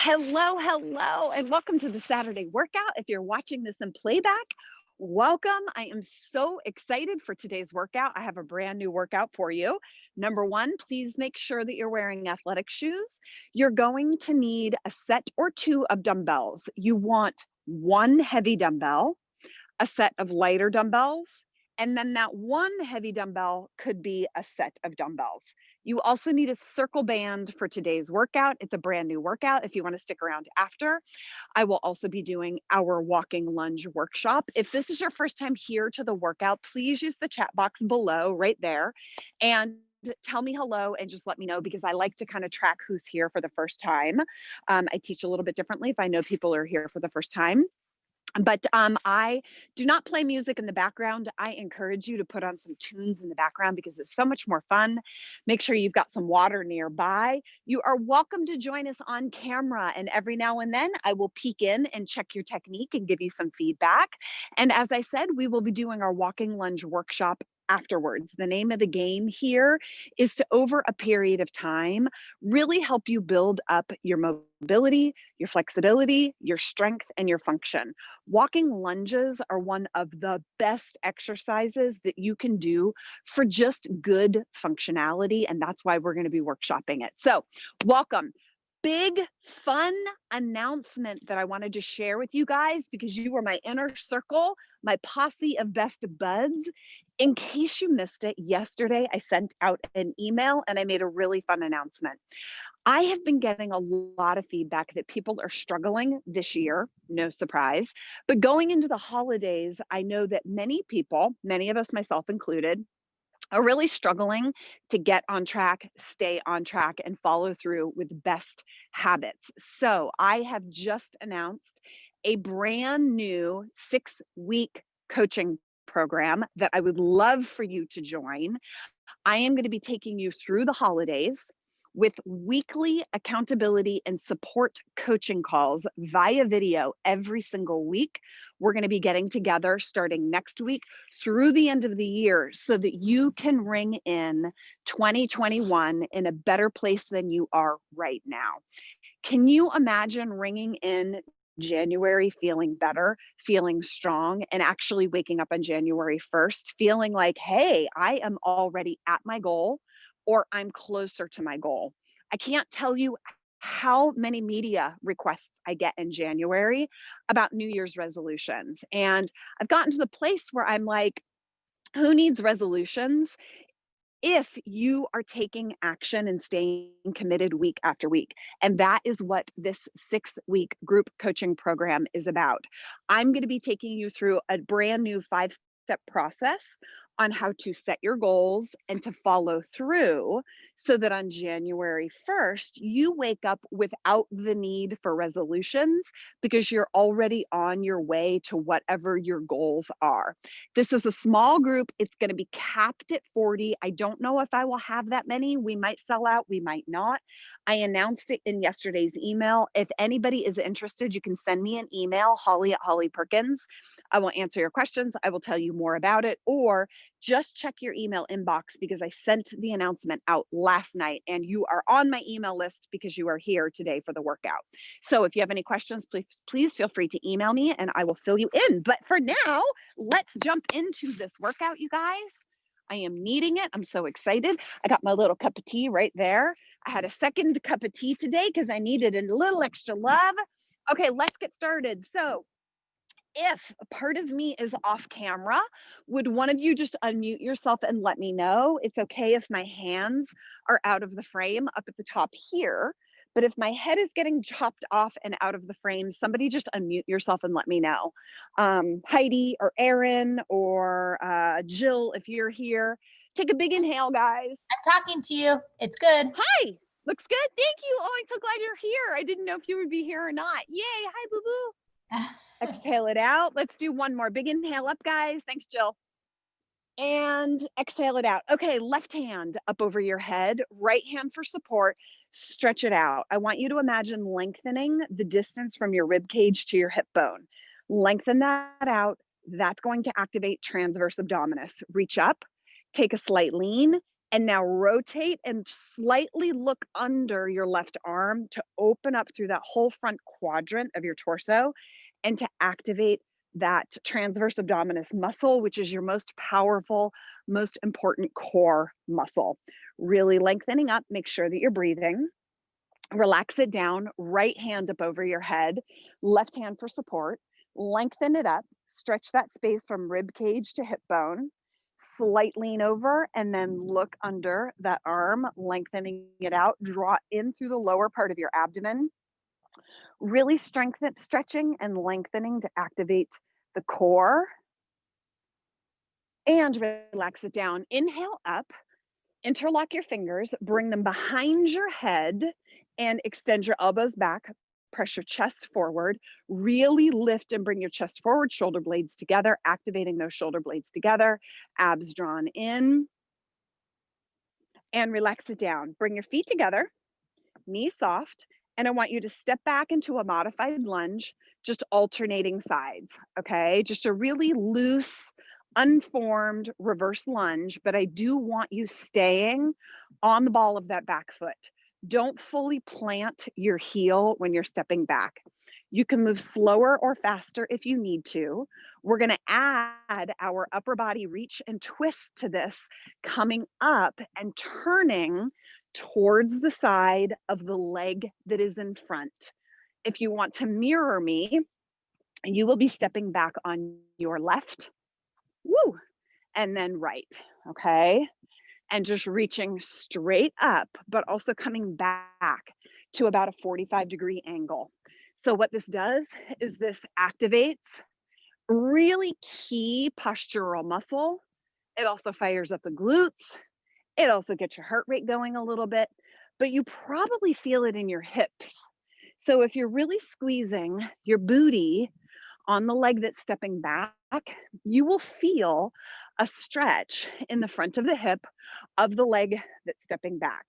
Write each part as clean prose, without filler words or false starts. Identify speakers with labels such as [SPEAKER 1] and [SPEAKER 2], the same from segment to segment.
[SPEAKER 1] Hello, and welcome to the Saturday workout. If you're watching this in playback, welcome. I am so excited for today's workout. I have a brand new workout for you. Number one, please make sure that you're wearing athletic shoes. You're going to need a set or two of dumbbells. You want one heavy dumbbell, a set of lighter dumbbells, and then that one heavy dumbbell could be a set of dumbbells. You also need a circle band for today's workout. It's a brand new workout if you want to stick around after. I will also be doing our walking lunge workshop. If this is your first time here to the workout, please use the chat box below right there and tell me hello and just let me know, because I like to kind of track who's here for the first time. I teach a little bit differently if I know people are here for the first time. But I do not play music in the background. I encourage you to put on some tunes in the background because it's so much more fun. Make sure you've got some water nearby. You are welcome to join us on camera, and every now and then I will peek in and check your technique and give you some feedback. And as I said, we will be doing our walking lunge workshop afterwards. The name of the game here is to, over a period of time, really help you build up your mobility, your flexibility, your strength, and your function. Walking lunges are one of the best exercises that you can do for just good functionality, and that's why we're going to be workshopping it. So, welcome. Big fun announcement that I wanted to share with you guys, because you were my inner circle, my posse of best buds. In case you missed it, yesterday I sent out an email and I made a really fun announcement. I have been getting a lot of feedback that people are struggling this year, no surprise. But going into the holidays, I know that many people, many of us, myself included, are really struggling to get on track, stay on track, and follow through with best habits. So I have just announced a brand new 6-week coaching program that I would love for you to join. I am going to be taking you through the holidays with weekly accountability and support coaching calls via video every single week. We're going to be getting together starting next week through the end of the year so that you can ring in 2021 in a better place than you are right now. Can you imagine ringing in January feeling better, feeling strong, and actually waking up on January 1st feeling like, hey, I am already at my goal, or I'm closer to my goal? I can't tell you how many media requests I get in January about New Year's resolutions. And I've gotten to the place where I'm like, who needs resolutions if you are taking action and staying committed week after week? And that is what this 6-week group coaching program is about. I'm going to be taking you through a brand new 5-step process on how to set your goals and to follow through so that on January 1st, you wake up without the need for resolutions because you're already on your way to whatever your goals are. This is a small group. It's going to be capped at 40. I don't know if I will have that many. We might sell out, we might not. I announced it in yesterday's email. If anybody is interested, you can send me an email, Holly@Perkins. I will answer your questions. I will tell you more about it, or just check your email inbox because I sent the announcement out last night and you are on my email list because you are here today for the workout. So if you have any questions, please feel free to email me and I will fill you in. But for now, let's jump into this workout, you guys. I am needing it. I'm so excited. I got my little cup of tea right there. I had a second cup of tea today because I needed a little extra love. Okay, let's get started. So if a part of me is off camera, would one of you just unmute yourself and let me know? It's okay if my hands are out of the frame up at the top here, but if my head is getting chopped off and out of the frame, somebody just unmute yourself and let me know. Heidi or Erin or Jill, if you're here, take a big inhale, guys.
[SPEAKER 2] I'm talking to you. It's good.
[SPEAKER 1] Hi, looks good. Thank you. Oh, I'm so glad you're here. I didn't know if you would be here or not. Yay. Hi, boo-boo. Exhale it out. Let's do one more. Big inhale up, guys. Thanks, Jill. And exhale it out. Okay, left hand up over your head, right hand for support. Stretch it out. I want you to imagine lengthening the distance from your rib cage to your hip bone. Lengthen that out. That's going to activate transverse abdominis. Reach up, take a slight lean, And now rotate and slightly look under your left arm to open up through that whole front quadrant of your torso and to activate that transverse abdominis muscle, which is your most powerful, most important core muscle. Really lengthening up, make sure that you're breathing. Relax it down, right hand up over your head, left hand for support. Lengthen it up, stretch that space from rib cage to hip bone. Slight lean over and then look under that arm, lengthening it out. Draw in through the lower part of your abdomen. Really stretching and lengthening to activate the core. And relax it down. Inhale up, interlock your fingers, bring them behind your head and extend your elbows back. Press your chest forward, really lift and bring your chest forward, shoulder blades together, activating those shoulder blades together, abs drawn in, and relax it down. Bring your feet together, knees soft, and I want you to step back into a modified lunge, just alternating sides, okay? Just a really loose, unformed reverse lunge, but I do want you staying on the ball of that back foot. Don't fully plant your heel when you're stepping back. You can move slower or faster if you need to. We're going to add our upper body reach and twist to this, coming up and turning towards the side of the leg that is in front. If you want to mirror me, you will be stepping back on your left, woo, and then right, okay? And just reaching straight up, but also coming back to about a 45-degree angle. So what this does is this activates really key postural muscle. It also fires up the glutes. It also gets your heart rate going a little bit, but you probably feel it in your hips. So if you're really squeezing your booty on the leg that's stepping back, you will feel a stretch in the front of the hip of the leg that's stepping back.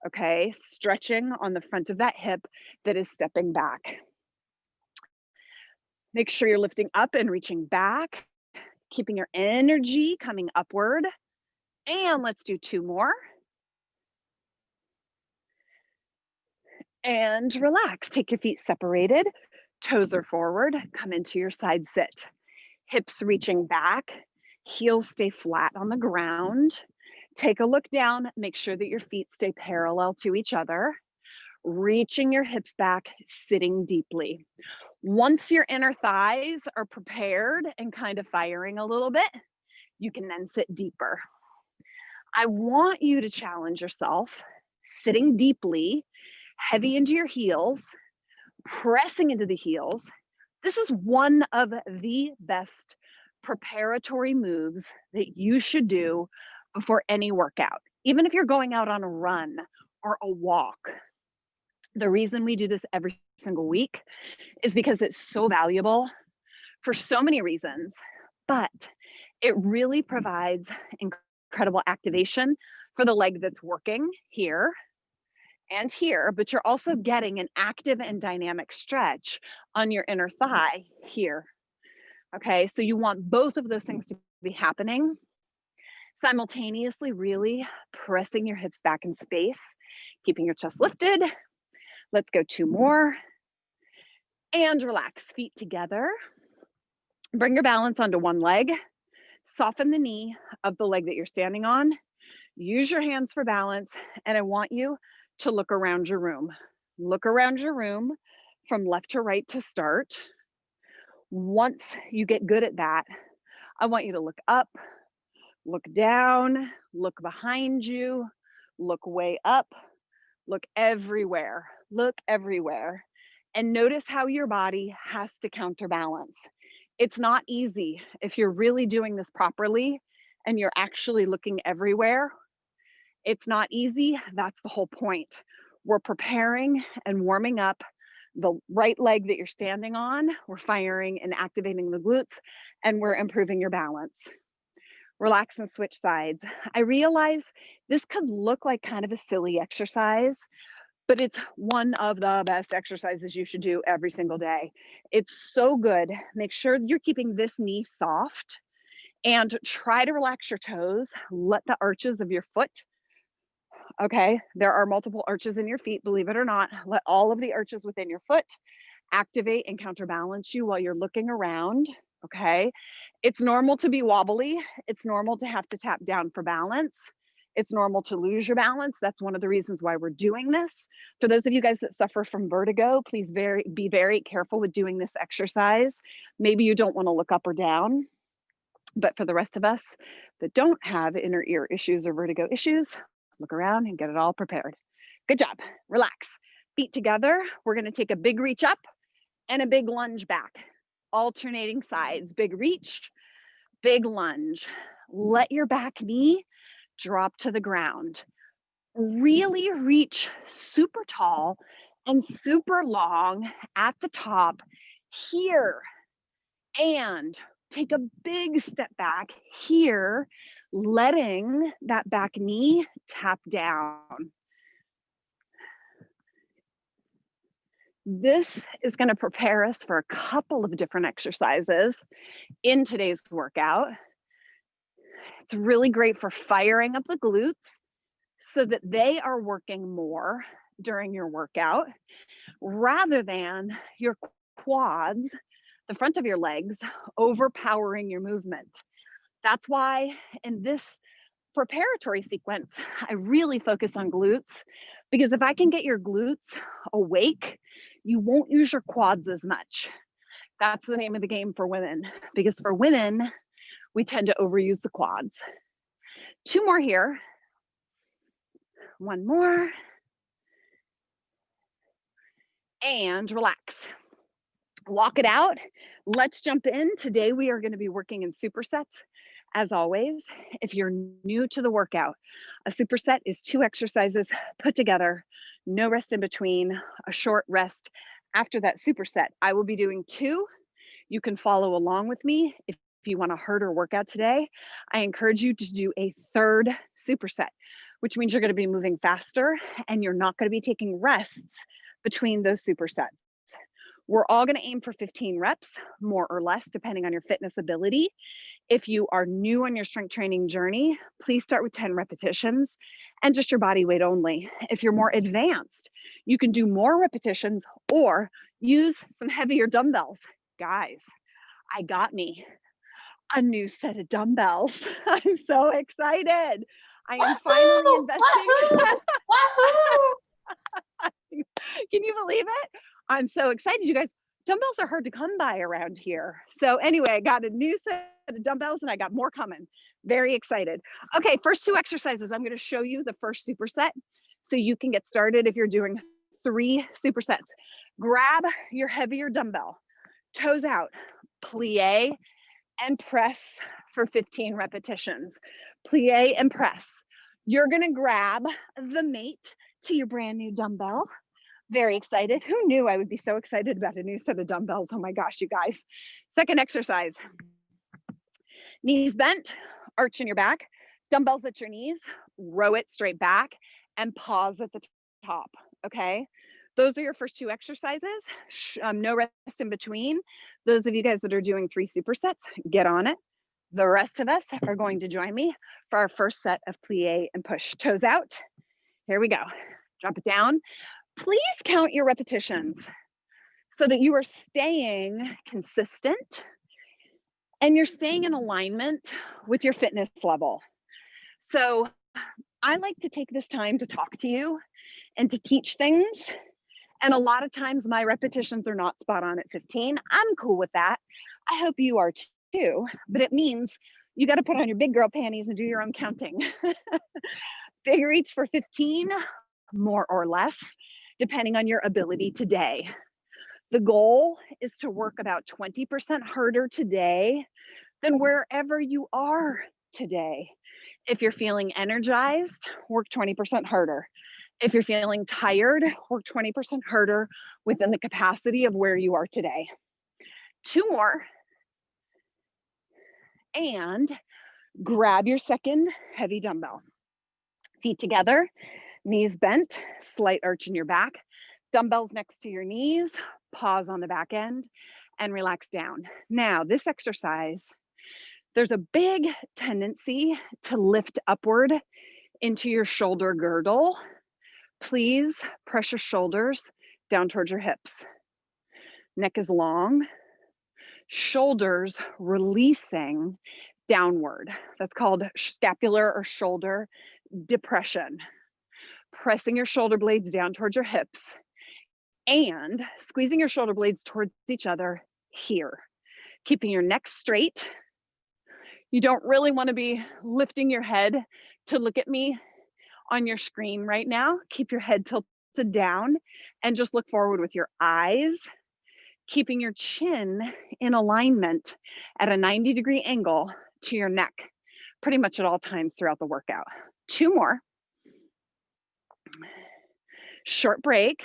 [SPEAKER 1] Okay, stretching on the front of that hip that is stepping back. Make sure you're lifting up and reaching back, keeping your energy coming upward. And let's do 2 more. And relax. Take your feet separated, toes are forward, come into your side sit. Hips reaching back, heels stay flat on the ground. Take a look down, make sure that your feet stay parallel to each other. Reaching your hips back, sitting deeply. Once your inner thighs are prepared and kind of firing a little bit, you can then sit deeper. I want you to challenge yourself, sitting deeply, heavy into your heels, pressing into the heels. This is one of the best preparatory moves that you should do before any workout, even if you're going out on a run or a walk. The reason we do this every single week is because it's so valuable for so many reasons, but it really provides incredible activation for the leg that's working here and here, but you're also getting an active and dynamic stretch on your inner thigh here. Okay, so you want both of those things to be happening simultaneously, really pressing your hips back in space, keeping your chest lifted. Let's go 2 more. And relax, feet together. Bring your balance onto one leg. Soften the knee of the leg that you're standing on. Use your hands for balance. And I want you to look around your room. Look around your room from left to right to start. Once you get good at that, I want you to look up, look down, look behind you, look way up, look everywhere, and notice how your body has to counterbalance. It's not easy if you're really doing this properly and you're actually looking everywhere. It's not easy. That's the whole point. We're preparing and warming up the right leg that you're standing on. We're firing and activating the glutes, and we're improving your balance. Relax and switch sides. I realize this could look like kind of a silly exercise, but it's one of the best exercises you should do every single day. It's so good. Make sure you're keeping this knee soft and try to relax your toes. Let the arches of your foot Okay, there are multiple arches in your feet, believe it or not. Let all of the arches within your foot activate and counterbalance you while you're looking around. Okay, it's normal to be wobbly. It's normal to have to tap down for balance. It's normal to lose your balance. That's one of the reasons why we're doing this. For those of you guys that suffer from vertigo, please be very careful with doing this exercise. Maybe you don't want to look up or down, but for the rest of us that don't have inner ear issues or vertigo issues, look around and get it all prepared. Good job. Relax. Feet together. We're going to take a big reach up and a big lunge back. Alternating sides. Big reach, big lunge. Let your back knee drop to the ground. Really reach super tall and super long at the top here. And take a big step back here, letting that back knee tap down. This is going to prepare us for a couple of different exercises in today's workout. It's really great for firing up the glutes so that they are working more during your workout rather than your quads, the front of your legs, overpowering your movement. That's why in this preparatory sequence, I really focus on glutes, because if I can get your glutes awake, you won't use your quads as much. That's the name of the game for women, because for women, we tend to overuse the quads. 2 more here. 1 more. And relax. Walk it out. Let's jump in. Today we are going to be working in supersets. As always, if you're new to the workout, a superset is 2 exercises put together, no rest in between, a short rest after that superset. I will be doing 2. You can follow along with me. If you want a harder workout today, I encourage you to do a 3rd superset, which means you're going to be moving faster and you're not going to be taking rests between those supersets. We're all going to aim for 15 reps, more or less, depending on your fitness ability. If you are new on your strength training journey, please start with 10 repetitions and just your body weight only. If you're more advanced, you can do more repetitions or use some heavier dumbbells. Guys, I got me a new set of dumbbells. I'm so excited. I am finally investing.
[SPEAKER 2] Wahoo!
[SPEAKER 1] Can you believe it? I'm so excited, you guys. Dumbbells are hard to come by around here. So anyway, I got a new set of dumbbells and I got more coming. Very excited. Okay, first 2 exercises. I'm going to show you the first superset so you can get started if you're doing 3 supersets. Grab your heavier dumbbell, toes out, plie and press for 15 repetitions. Plie and press. You're going to grab the mate to your brand new dumbbell. Very excited. Who knew I would be so excited about a new set of dumbbells? Oh my gosh, you guys. Second exercise. Knees bent, arch in your back, dumbbells at your knees, row it straight back, and pause at the top, okay? Those are your first 2 exercises. No rest in between. Those of you guys that are doing 3 supersets, get on it. The rest of us are going to join me for our first set of plie and push. Toes out. Here we go. Drop it down. Please count your repetitions so that you are staying consistent and you're staying in alignment with your fitness level. So I like to take this time to talk to you and to teach things. And a lot of times my repetitions are not spot on at 15. I'm cool with that. I hope you are too, but it means you got to put on your big girl panties and do your own counting. Big reach for 15, more or less, depending on your ability today. The goal is to work about 20% harder today than wherever you are today. If you're feeling energized, work 20% harder. If you're feeling tired, work 20% harder within the capacity of where you are today. 2 more. And grab your second heavy dumbbell. Feet together, knees bent, slight arch in your back, dumbbells next to your knees, pause on the back end, and relax down. Now, this exercise, there's a big tendency to lift upward into your shoulder girdle. Please press your shoulders down towards your hips. Neck is long, shoulders releasing downward. That's called scapular or shoulder depression. Pressing your shoulder blades down towards your hips and squeezing your shoulder blades towards each other here. Keeping your neck straight. You don't really want to be lifting your head to look at me on your screen right now. Keep your head tilted down and just look forward with your eyes, keeping your chin in alignment at a 90-degree angle to your neck, pretty much at all times throughout the workout. 2 more. Short break.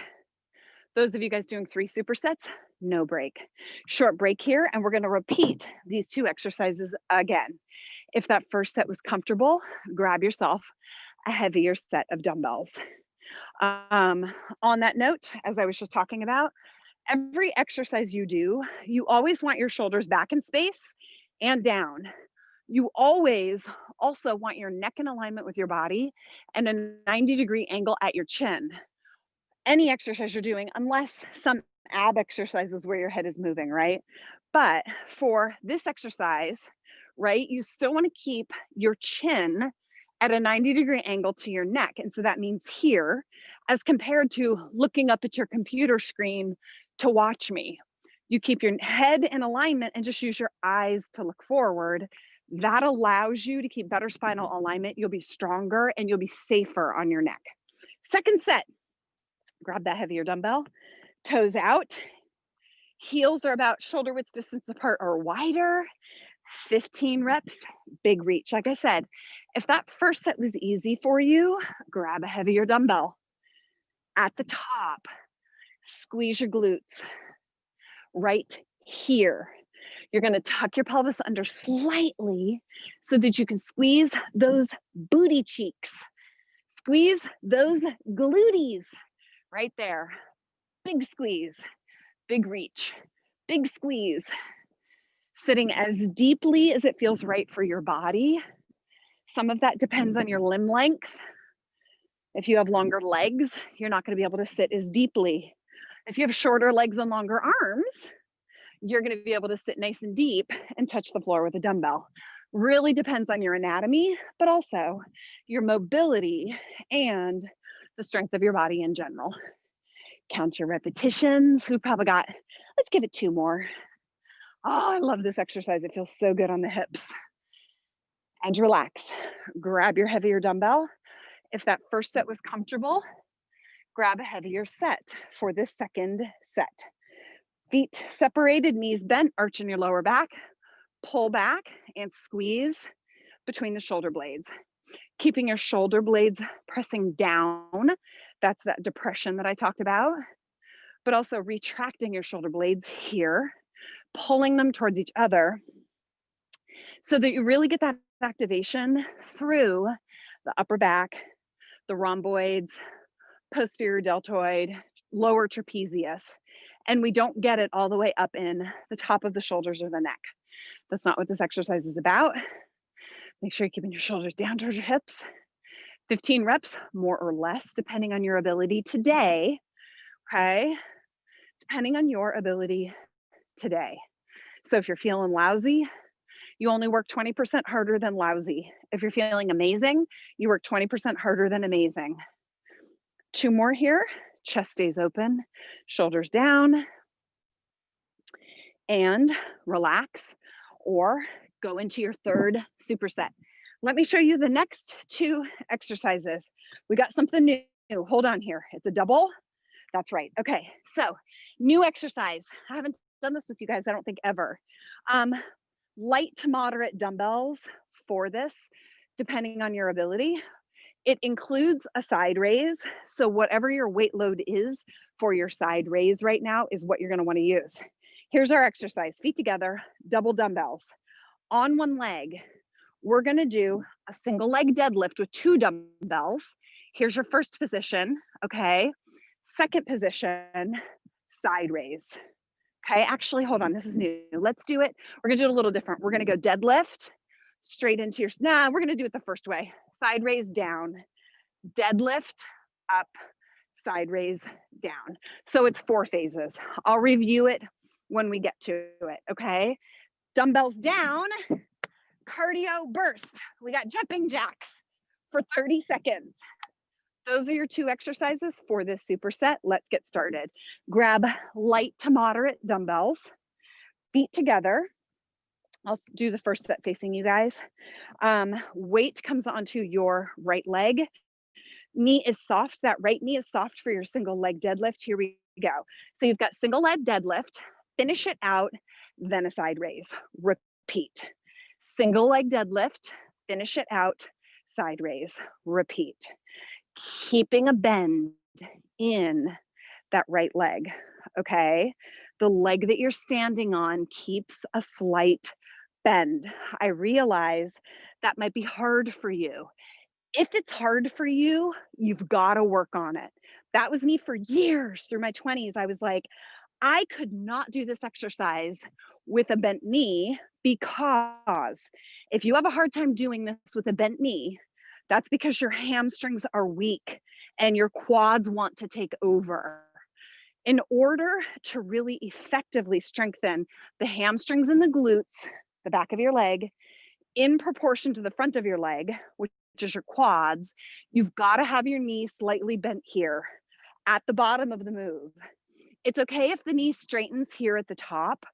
[SPEAKER 1] Those of you guys doing 3 supersets, no break. Short break here, and we're going to repeat these 2 exercises again. If that first set was comfortable, grab yourself a heavier set of dumbbells. On that note, as I was just talking about, every exercise you do, you always want your shoulders back in space and down. You always also want your neck in alignment with your body and a 90-degree angle at your chin. Any exercise you're doing, unless some ab exercises where your head is moving, right? But for this exercise, right, you still want to keep your chin at a 90-degree angle to your neck. And so that means here, as compared to looking up at your computer screen to watch me. You keep your head in alignment and just use your eyes to look forward. That allows you to keep better spinal alignment. You'll be stronger and you'll be safer on your neck. Second set, grab that heavier dumbbell, toes out. Heels are about shoulder width distance apart or wider. 15 reps, big reach. Like I said, if that first set was easy for you, grab a heavier dumbbell. At the top, squeeze your glutes right here. You're going to tuck your pelvis under slightly so that you can squeeze those booty cheeks. Squeeze those glutees right there. Big squeeze, big reach, big squeeze. Sitting as deeply as it feels right for your body. Some of that depends on your limb length. If you have longer legs, you're not going to be able to sit as deeply. If you have shorter legs and longer arms, you're going to be able to sit nice and deep and touch the floor with a dumbbell. Really depends on your anatomy, but also your mobility and the strength of your body in general. Count your repetitions. We've probably got, let's give it 2 more. Oh, I love this exercise. It feels so good on the hips. And relax. Grab your heavier dumbbell. If that first set was comfortable, grab a heavier set for this second set. Feet separated, knees bent, arch in your lower back. Pull back and squeeze between the shoulder blades. Keeping your shoulder blades pressing down. That's that depression that I talked about. But also retracting your shoulder blades here, pulling them towards each other so that you really get that activation through the upper back, the rhomboids, posterior deltoid, lower trapezius. And we don't get it all the way up in the top of the shoulders or the neck. That's not what this exercise is about. Make sure you're keeping your shoulders down towards your hips. 15 reps, more or less, depending on your ability today, okay? Depending on your ability today. So if you're feeling lousy, you only work 20% harder than lousy. If you're feeling amazing, you work 20% harder than amazing. 2 more here. Chest stays open, shoulders down, and relax or go into your third superset. Let me show you the next 2 exercises. We got something new. Hold on here. It's a double. That's right. Okay, so new exercise. I haven't done this with you guys, I don't think, ever. Light to moderate dumbbells for this, depending on your ability. It includes a side raise. So whatever your weight load is for your side raise right now is what you're going to want to use. Here's our exercise. Feet together, double dumbbells. On one leg, we're going to do a single leg deadlift with 2 dumbbells. Here's your first position, okay? Second position, side raise. Okay, actually, hold on, this is new. Let's do it. We're gonna do it a little different. We're gonna go deadlift straight into your, we're gonna do it the first way. side raise down, deadlift, up, side raise down. So it's 4 phases. I'll review it when we get to it, okay? Dumbbells down, cardio burst. We got jumping jacks for 30 seconds. Those are your 2 exercises for this superset. Let's get started. Grab light to moderate dumbbells, feet together. I'll do the first set facing you guys. Weight comes onto your right leg. Knee is soft. That right knee is soft for your single leg deadlift. Here we go. So you've got single leg deadlift, finish it out, then a side raise. Repeat. Single leg deadlift, finish it out, side raise. Repeat. Keeping a bend in that right leg, okay? The leg that you're standing on keeps a slight bend. I realize that might be hard for you. If it's hard for you, you've got to work on it. That was me for years through my 20s. I was like, I could not do this exercise with a bent knee because if you have a hard time doing this with a bent knee, that's because your hamstrings are weak and your quads want to take over. In order to really effectively strengthen the hamstrings and the glutes, the back of your leg, in proportion to the front of your leg, which is your quads, you've got to have your knee slightly bent here at the bottom of the move. It's okay if the knee straightens here at the top,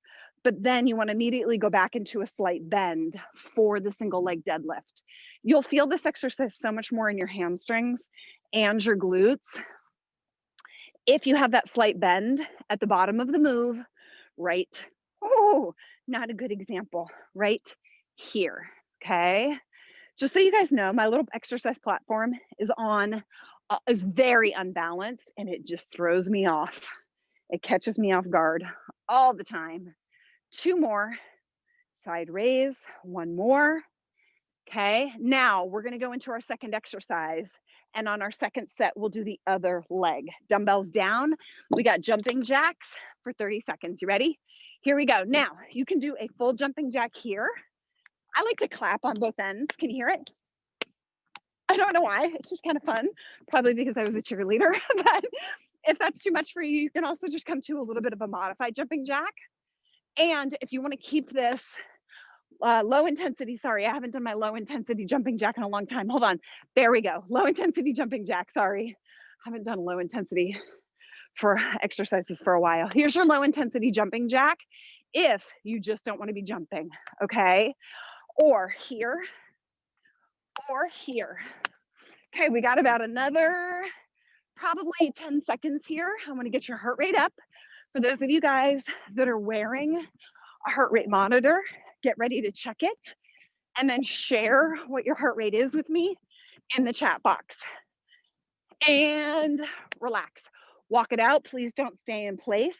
[SPEAKER 1] but then you want to immediately go back into a slight bend for the single leg deadlift. You'll feel this exercise so much more in your hamstrings and your glutes if you have that slight bend at the bottom of the move, right? Oh, not a good example, right here, okay? Just so you guys know, my little exercise platform is very unbalanced and it just throws me off. It catches me off guard all the time. 2 more, side raise, 1 more. Okay, now we're gonna go into our second exercise. And on our second set, we'll do the other leg. Dumbbells down, we got jumping jacks for 30 seconds. You ready? Here we go. Now, you can do a full jumping jack here. I like to clap on both ends. Can you hear it? I don't know why, it's just kind of fun. Probably because I was a cheerleader, but if that's too much for you, you can also just come to a little bit of a modified jumping jack. And if you want to keep this low intensity, sorry, I haven't done my low intensity jumping jack in a long time. Hold on. There we go. Low intensity jumping jack. Sorry. I haven't done low intensity for exercises for a while. Here's your low intensity jumping jack if you just don't want to be jumping, okay? Or here, or here. Okay, we got about another probably 10 seconds here. I want to get your heart rate up. For those of you guys that are wearing a heart rate monitor, get ready to check it and then share what your heart rate is with me in the chat box. And relax. Walk it out. Please don't stay in place.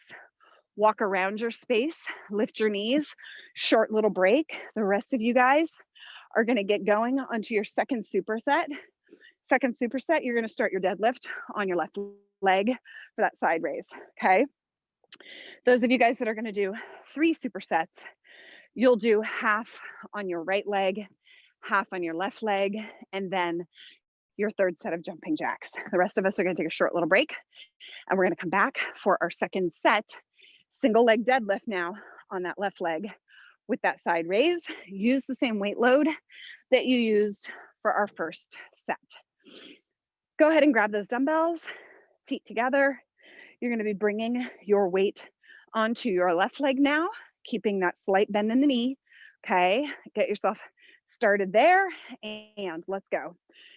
[SPEAKER 1] Walk around your space. Lift your knees. Short little break. The rest of you guys are going to get going onto your second superset. Second superset, you're going to start your deadlift on your left leg for that side raise. Okay. Those of you guys that are going to do 3 supersets, you'll do half on your right leg, half on your left leg, and then your third set of jumping jacks. The rest of us are going to take a short little break, and we're going to come back for our second set, single leg deadlift now on that left leg with that side raise. Use the same weight load that you used for our first set. Go ahead and grab those dumbbells, feet together. You're going to be bringing your weight onto your left leg now, keeping that slight bend in the knee. Okay, get yourself started there and let's go.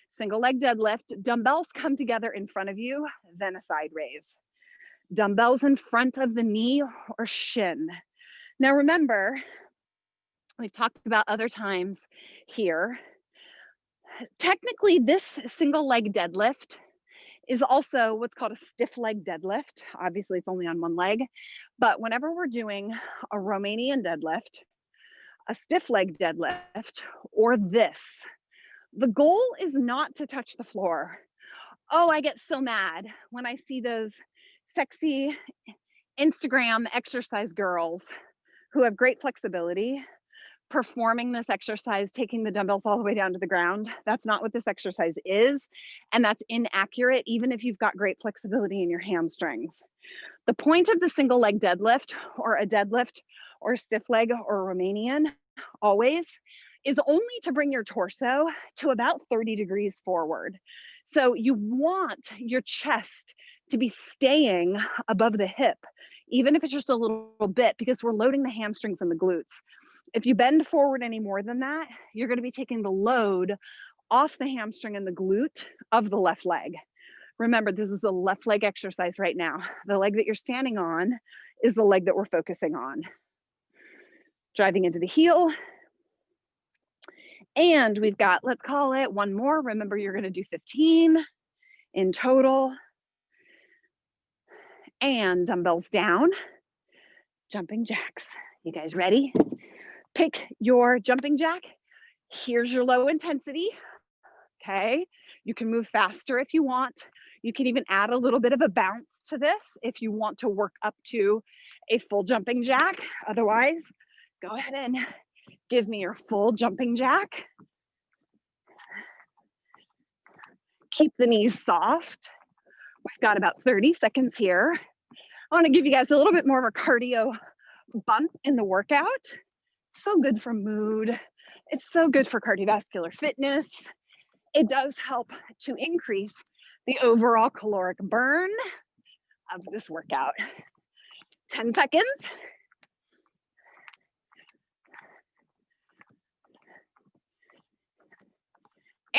[SPEAKER 1] Single leg deadlift, dumbbells come together in front of you, then a side raise. Dumbbells in front of the knee or shin. Now remember, we've talked about other times here. Technically, this single leg deadlift is also what's called a stiff leg deadlift. Obviously, it's only on one leg, but whenever we're doing a Romanian deadlift, a stiff leg deadlift, or this, the goal is not to touch the floor. Oh, I get so mad when I see those sexy Instagram exercise girls who have great flexibility, performing this exercise, taking the dumbbells all the way down to the ground. That's not what this exercise is. And that's inaccurate, even if you've got great flexibility in your hamstrings. The point of the single leg deadlift or a deadlift or a stiff leg or a Romanian always is only to bring your torso to about 30 degrees forward. So you want your chest to be staying above the hip, even if it's just a little bit, because we're loading the hamstrings and the glutes. If you bend forward any more than that, you're going to be taking the load off the hamstring and the glute of the left leg. Remember, this is a left leg exercise right now. The leg that you're standing on is the leg that we're focusing on. Driving into the heel. And we've got, let's call it one more. Remember, you're going to do 15 in total. And dumbbells down, jumping jacks. You guys ready? Pick your jumping jack. Here's your low intensity. Okay. You can move faster if you want. You can even add a little bit of a bounce to this if you want to work up to a full jumping jack. Otherwise, go ahead and give me your full jumping jack. Keep the knees soft. We've got about 30 seconds here. I want to give you guys a little bit more of a cardio bump in the workout. So good for mood. It's so good for cardiovascular fitness. It does help to increase the overall caloric burn of this workout. 10 seconds.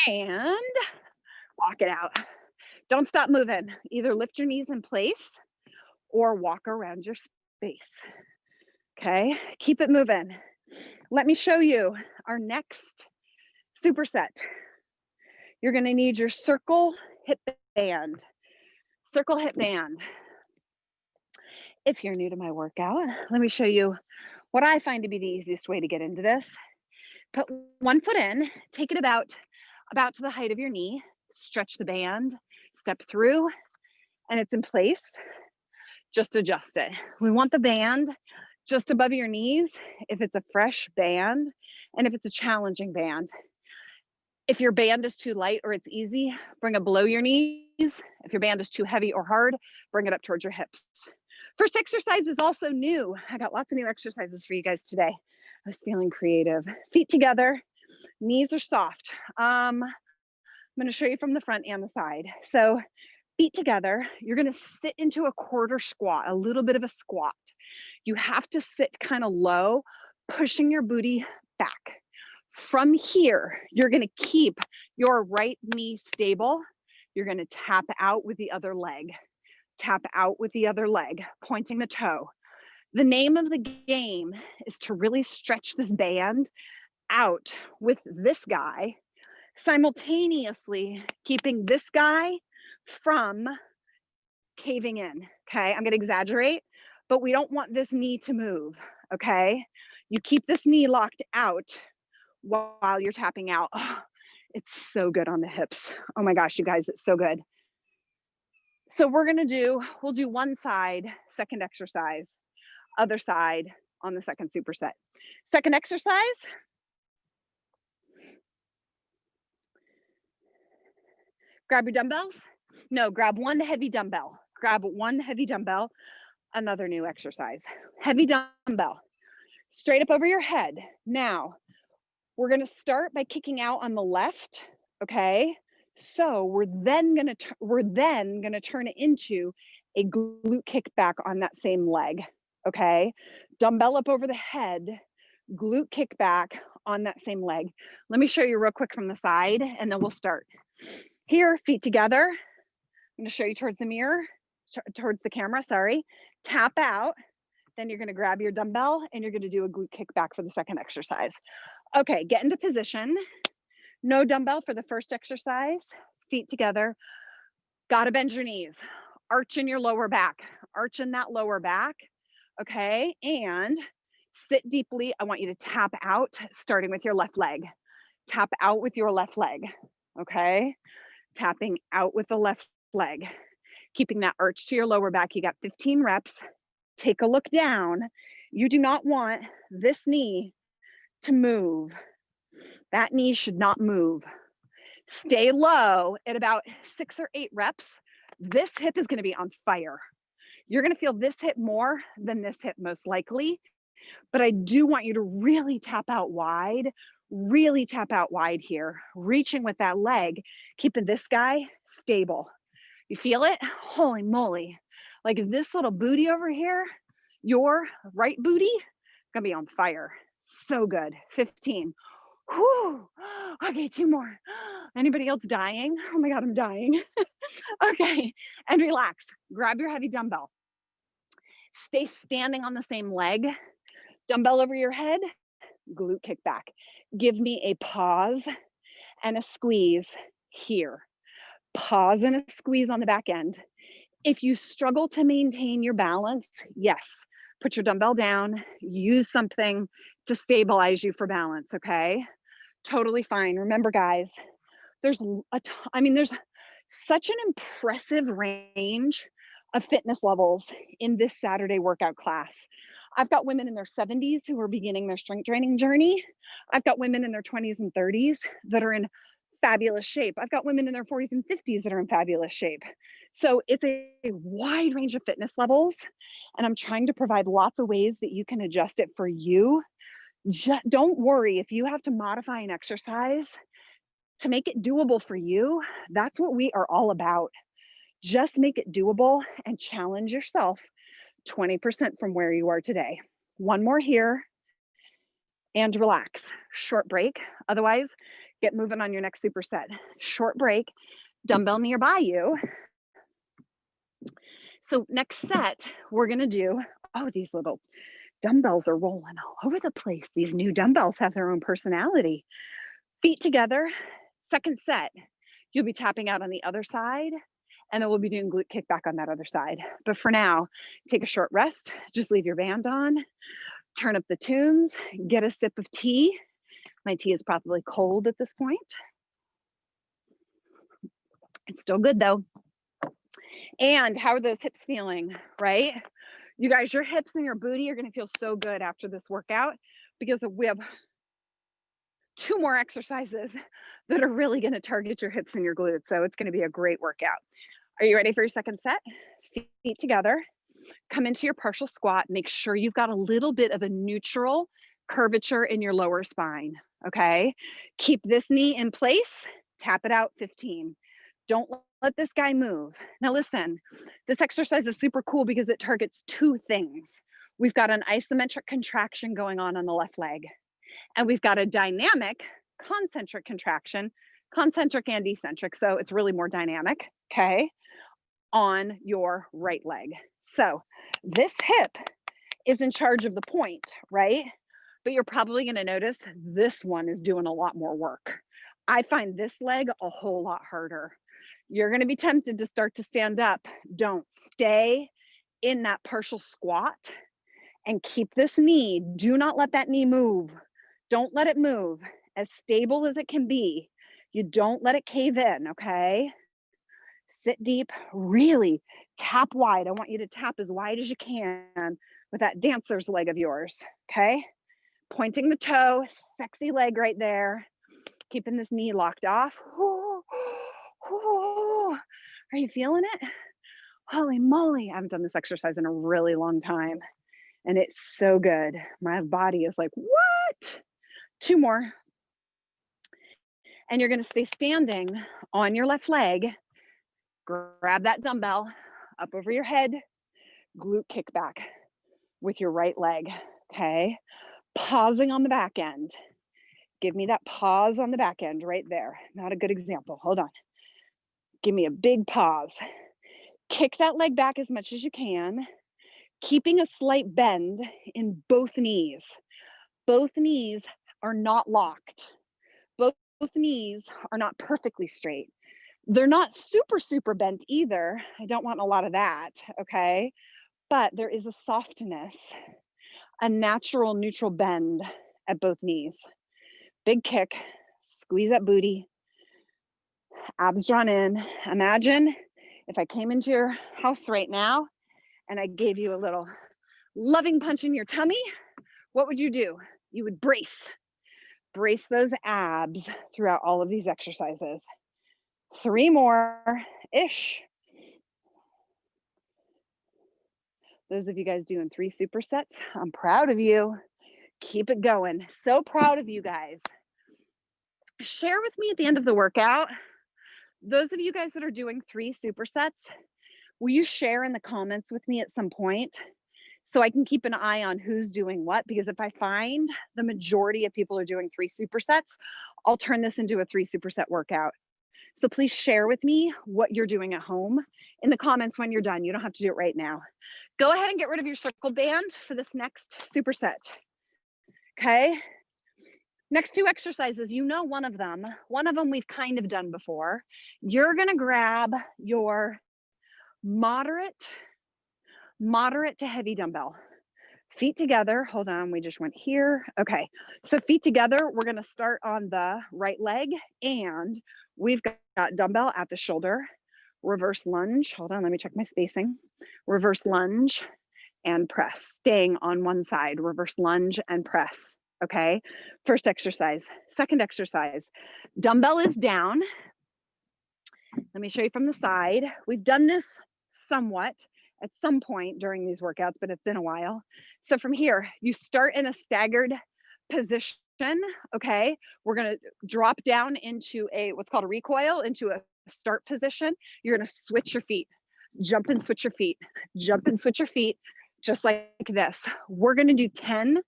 [SPEAKER 1] And walk it out. Don't stop moving. Either lift your knees in place or walk around your space. Okay, keep it moving. Let me show you our next superset. You're going to need your circle hip band. Circle hip band. If you're new to my workout, let me show you what I find to be the easiest way to get into this. Put one foot in, take it about to the height of your knee, stretch the band, step through, and it's in place. Just adjust it. We want the band just above your knees if it's a fresh band and if it's a challenging band. If your band is too light or it's easy, bring it below your knees. If your band is too heavy or hard, bring it up towards your hips. First exercise is also new. I got lots of new exercises for you guys today. I was feeling creative. Feet together, knees are soft. I'm gonna show you from the front and the side. So feet together, you're gonna sit into a quarter squat, a little bit of a squat. You have to sit kind of low, pushing your booty back. From here, you're gonna keep your right knee stable. You're gonna tap out with the other leg. Tap out with the other leg, pointing the toe. The name of the game is to really stretch this band out with this guy, simultaneously keeping this guy from caving in, okay? I'm gonna exaggerate, but we don't want this knee to move, okay? You keep this knee locked out while you're tapping out. Oh, it's so good on the hips. Oh my gosh, you guys, it's so good. So we'll do one side, second exercise, other side on the second superset. Second exercise. Grab your dumbbells. No, grab one heavy dumbbell. Grab one heavy dumbbell. Another new exercise. Heavy dumbbell. Straight up over your head. Now, we're going to start by kicking out on the left, okay? So we're then going to turn it into a glute kickback on that same leg, okay? Dumbbell up over the head, glute kickback on that same leg. Let me show you real quick from the side and then we'll start. Here, feet together. I'm going to show you towards the mirror, towards the camera, sorry. Tap out. Then you're going to grab your dumbbell and you're going to do a glute kickback for the second exercise. Okay, get into position. No dumbbell for the first exercise. Feet together. Gotta bend your knees. Arch in your lower back. Arch in that lower back. Okay, and sit deeply. I want you to tap out, starting with your left leg. Tap out with your left leg. Okay, tapping out with the left leg. Keeping that arch to your lower back. You got 15 reps. Take a look down. You do not want this knee to move. That knee should not move. Stay low at about 6 or 8 reps. This hip is going to be on fire. You're going to feel this hip more than this hip most likely, but I do want you to really tap out wide here, reaching with that leg, keeping this guy stable. You feel it? Holy moly. Like this little booty over here, your right booty, gonna be on fire. So good. 15. Whew. Okay, 2 more. Anybody else dying? Oh my God, I'm dying. Okay, and relax. Grab your heavy dumbbell. Stay standing on the same leg. Dumbbell over your head, glute kick back. Give me a pause and a squeeze here. Pause and a squeeze on the back end. If you struggle to maintain your balance, yes, put your dumbbell down, use something to stabilize you for balance, okay? Totally fine. Remember, guys, there's such an impressive range of fitness levels in this Saturday workout class. I've got women in their 70s who are beginning their strength training journey. I've got women in their 20s and 30s that are in fabulous shape. I've got women in their 40s and 50s that are in fabulous shape. So it's a wide range of fitness levels, and I'm trying to provide lots of ways that you can adjust it for you. Don't worry if you have to modify an exercise to make it doable for you. That's what we are all about. Just make it doable and challenge yourself 20% from where you are today. One more here and relax. Short break. Otherwise, get moving on your next superset. Short break, dumbbell nearby you. So next set, we're gonna do, oh, these little dumbbells are rolling all over the place. These new dumbbells have their own personality. Feet together. Second set, you'll be tapping out on the other side, and then we'll be doing glute kickback on that other side. But for now, take a short rest. Just leave your band on, turn up the tunes, get a sip of tea. My tea is probably cold at this point. It's still good though. And how are those hips feeling, right? You guys, your hips and your booty are gonna feel so good after this workout because we have 2 more exercises that are really gonna target your hips and your glutes. So it's gonna be a great workout. Are you ready for your second set? Feet together, come into your partial squat. Make sure you've got a little bit of a neutral curvature in your lower spine, okay? Keep this knee in place, tap it out 15. Don't let this guy move. Now listen, this exercise is super cool because it targets 2 things. We've got an isometric contraction going on the left leg, and we've got a dynamic concentric contraction, concentric and eccentric, so it's really more dynamic, okay, on your right leg. So this hip is in charge of the point, right? But you're probably gonna notice this one is doing a lot more work. I find this leg a whole lot harder. You're gonna be tempted to start to stand up. Don't. Stay in that partial squat and keep this knee. Do not let that knee move. Don't let it move. As stable as it can be. You don't let it cave in, okay? Sit deep, really tap wide. I want you to tap as wide as you can with that dancer's leg of yours, okay? Pointing the toe, sexy leg right there. Keeping this knee locked off. Ooh, ooh. Are you feeling it? Holy moly, I haven't done this exercise in a really long time. And it's so good. My body is like, what? 2 more. And you're gonna stay standing on your left leg. Grab that dumbbell up over your head, glute kickback with your right leg, okay? Pausing on the back end. Give me that pause on the back end right there. Not a good example, hold on. Give me a big pause. Kick that leg back as much as you can, keeping a slight bend in both knees. Both knees are not locked. Both knees are not perfectly straight. They're not super bent either. I don't want a lot of that, okay? But there is a softness, a natural neutral bend at both knees. Big kick, squeeze that booty, abs drawn in. Imagine if I came into your house right now and I gave you a little loving punch in your tummy, what would you do? You would brace. Brace those abs throughout all of these exercises. 3 more-ish. Those of you guys doing 3 supersets, I'm proud of you. Keep it going. So proud of you guys. Share with me at the end of the workout. Those of you guys that are doing 3 supersets, will you share in the comments with me at some point so I can keep an eye on who's doing what? Because if I find the majority of people are doing 3 supersets, I'll turn this into a 3 superset workout. So please share with me what you're doing at home in the comments when you're done. You don't have to do it right now. Go ahead and get rid of your circle band for this next superset. Okay. Next 2 exercises, you know one of them. One of them we've kind of done before. You're gonna grab your moderate to heavy dumbbell. Feet together, hold on, we just went here. Okay, so feet together, we're gonna start on the right leg and we've got dumbbell at the shoulder, reverse lunge, hold on, let me check my spacing. Reverse lunge and press, staying on one side, reverse lunge and press. Okay, first exercise. Second exercise, dumbbell is down. Let me show you from the side. We've done this somewhat at some point during these workouts, but it's been a while. So from here, you start in a staggered position, okay? We're gonna drop down into what's called a recoil, into a start position. You're gonna switch your feet, jump and switch your feet, jump and switch your feet, just like this. We're gonna do 10,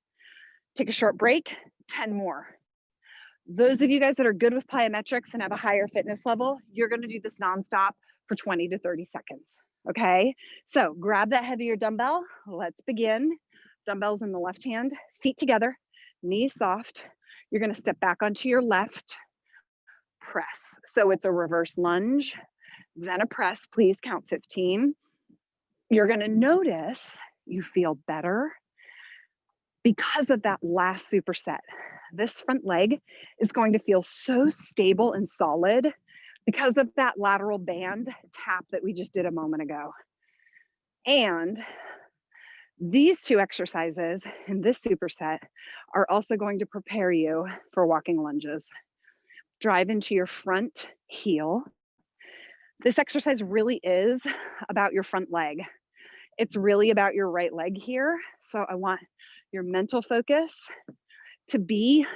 [SPEAKER 1] take a short break, 10 more. Those of you guys that are good with plyometrics and have a higher fitness level, you're gonna do this nonstop for 20 to 30 seconds, okay? So grab that heavier dumbbell, let's begin. Dumbbells in the left hand, feet together, knees soft. You're gonna step back onto your left, press. So it's a reverse lunge, then a press, please count 15. You're gonna notice you feel better because of that last superset. This front leg is going to feel so stable and solid because of that lateral band tap that we just did a moment ago. And these 2 exercises in this superset are also going to prepare you for walking lunges. Drive into your front heel. This exercise really is about your front leg. It's really about your right leg here. So I want your mental focus to be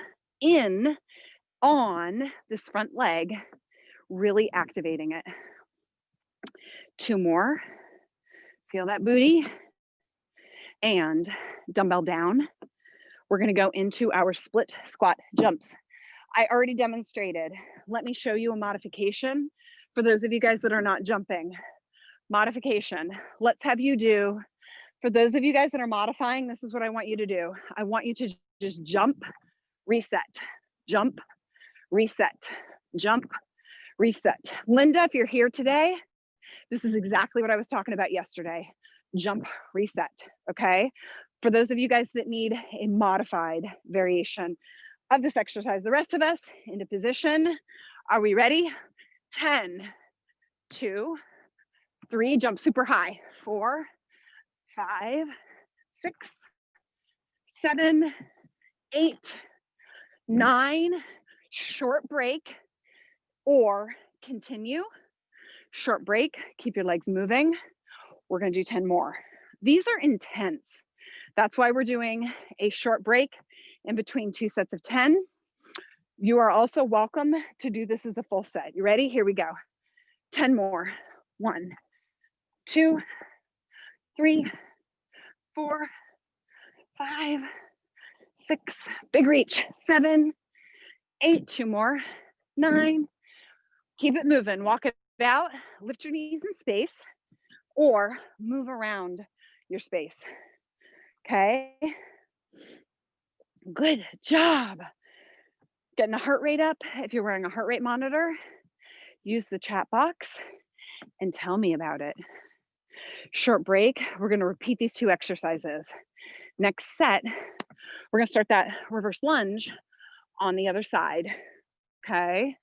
[SPEAKER 1] on this front leg, really activating it. 2 more, feel that booty, and dumbbell down. We're gonna go into our split squat jumps. I already demonstrated. Let me show you a modification for those of you guys that are not jumping. Modification, let's have you do, for those of you guys that are modifying, this is what I want you to do. I want you to just jump, reset, jump, reset, jump, reset. Linda, if you're here today, this is exactly what I was talking about yesterday. Jump, reset, okay? For those of you guys that need a modified variation of this exercise, the rest of us into position. Are we ready? 10, 2, 3, jump super high. 4, 5, 6, 7, 8, 9, short break or continue. Short break, keep your legs moving. We're gonna do 10 more. These are intense. That's why we're doing a short break in between 2 sets of 10. You are also welcome to do this as a full set. You ready? Here we go. 10 more. 1, 2, 3, 4, 5, 6, big reach. 7, 8, 2 more. 9, keep it moving. Walk it out, lift your knees in space, or move around your space. Okay? Good job. Getting a heart rate up. If you're wearing a heart rate monitor, use the chat box and tell me about it. Short break. We're going to repeat these 2 exercises. Next set, we're going to start that reverse lunge on the other side. Okay?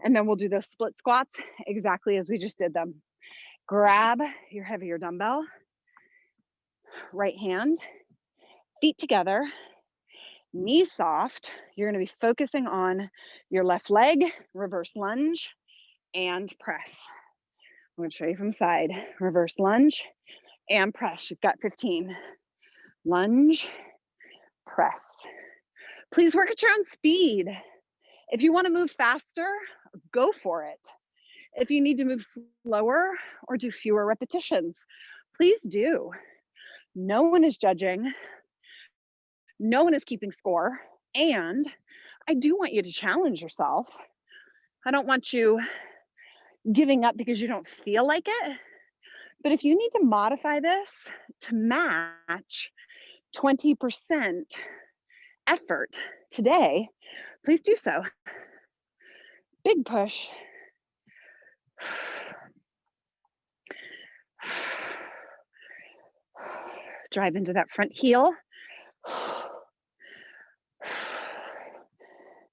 [SPEAKER 1] And then we'll do those split squats exactly as we just did them. Grab your heavier dumbbell, right hand, feet together, Knee soft. You're going to be focusing on your left leg, reverse lunge, and press. I'm going to show you from the side. Reverse lunge and press. You've got 15. Lunge, press. Please work at your own speed. If you want to move faster, go for it. If you need to move slower or do fewer repetitions, please do. No one is judging. No one is keeping score. And I do want you to challenge yourself. I don't want you giving up because you don't feel like it. But if you need to modify this to match 20% effort today, please do so. Big push. Drive into that front heel.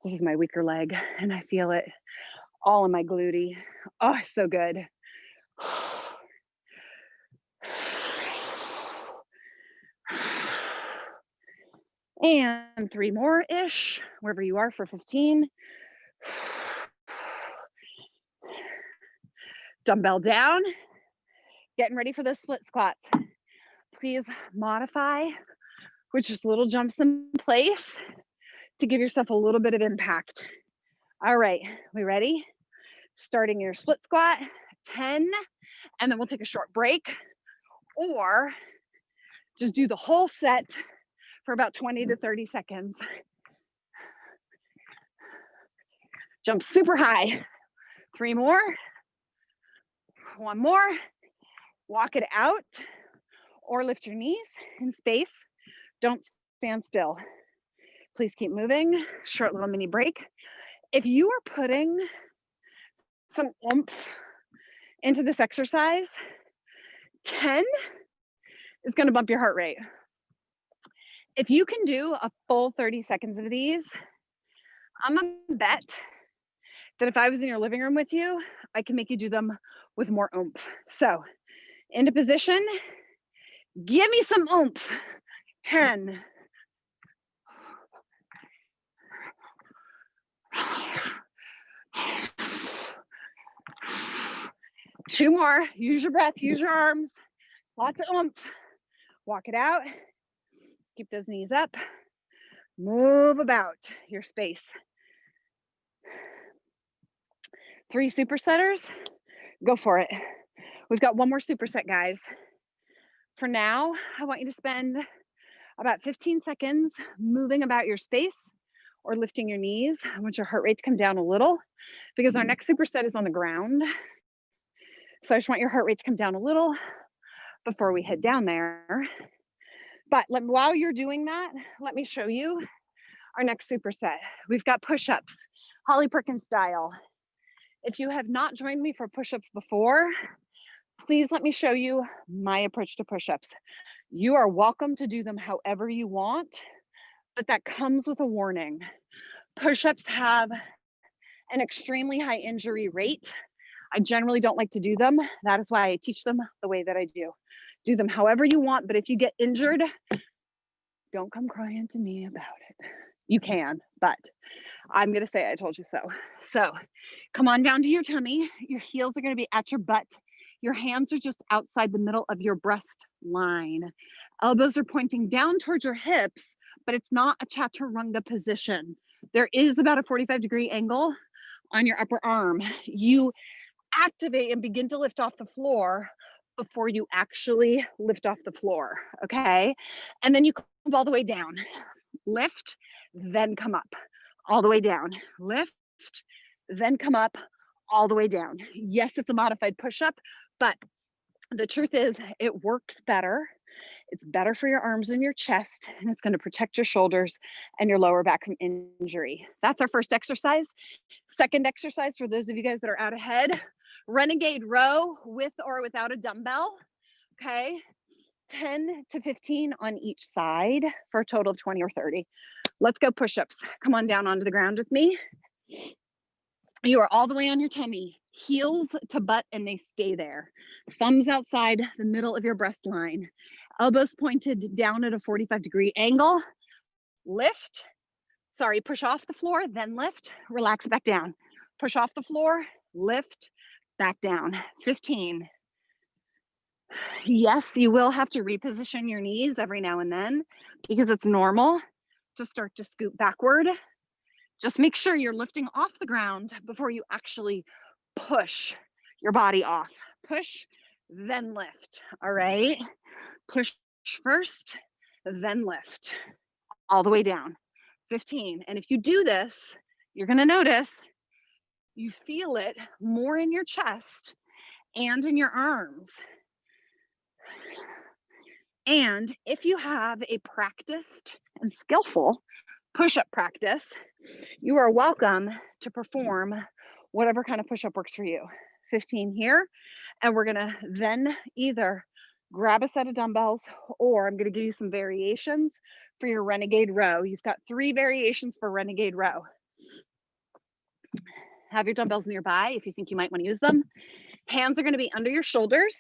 [SPEAKER 1] This is my weaker leg, and I feel it all in my glute. Oh, so good. And 3 more-ish, wherever you are for 15. Dumbbell down. Getting ready for those split squats. Please modify with just little jumps in place to give yourself a little bit of impact. All right, we ready? Starting your split squat, 10, and then we'll take a short break, or just do the whole set for about 20 to 30 seconds. Jump super high. 3 more. 1 more. Walk it out, or lift your knees in space. Don't stand still. Please keep moving. Short little mini break. If you are putting some oomph into this exercise, 10 is going to bump your heart rate. If you can do a full 30 seconds of these, I'm gonna bet that if I was in your living room with you, I can make you do them with more oomph. So, into position, give me some oomph. 10. 2 more. Use your breath, use your arms. Lots of oomph. Walk it out. Keep those knees up. Move about your space. 3 supersetters. Go for it. We've got 1 more superset, guys. For now, I want you to spend about 15 seconds moving about your space or lifting your knees. I want your heart rate to come down a little because our next superset is on the ground. So I just want your heart rate to come down a little before we head down there. But while you're doing that, let me show you our next superset. We've got push-ups, Holly Perkins style. If you have not joined me for push-ups before, please let me show you my approach to push-ups. You are welcome to do them however you want, but that comes with a warning. Push-ups have an extremely high injury rate. I generally don't like to do them. That is why I teach them the way that I do. Do them however you want, but if you get injured, don't come crying to me about it. You can, but I'm gonna say I told you so. So come on down to your tummy. Your heels are gonna be at your butt. Your hands are just outside the middle of your breast line. Elbows are pointing down towards your hips, but it's not a chaturanga position. There is about a 45-degree angle on your upper arm. You activate and begin to lift off the floor before you actually lift off the floor, okay? And then you come all the way down. Lift, then come up, all the way down. Lift, then come up, all the way down. Yes, it's a modified push-up, but the truth is it works better. It's better for your arms and your chest, and it's going to protect your shoulders and your lower back from injury. That's our first exercise. Second exercise, for those of you guys that are out ahead, Renegade Row with or without a dumbbell, okay? 10 to 15 on each side for a total of 20 or 30. Let's go push-ups. Come on down onto the ground with me. You are all the way on your tummy, heels to butt, and they stay there. Thumbs outside the middle of your breast line. Elbows pointed down at a 45-degree angle. lift. Sorry, push off the floor, then lift, relax back down. Push off the floor, lift, back down. 15. Yes, you will have to reposition your knees every now and then because it's normal to start to scoot backward. Just make sure you're lifting off the ground before you actually push your body off. Push, then lift. All right. Push first, then lift all the way down. 15. And if you do this, you're going to notice you feel it more in your chest and in your arms. And if you have a practiced and skillful push-up practice, you are welcome to perform whatever kind of push-up works for you. 15 here. And we're going to then either grab a set of dumbbells, or I'm going to give you some variations for your Renegade Row. You've got 3 variations for Renegade Row. Have your dumbbells nearby if you think you might want to use them. Hands are going to be under your shoulders.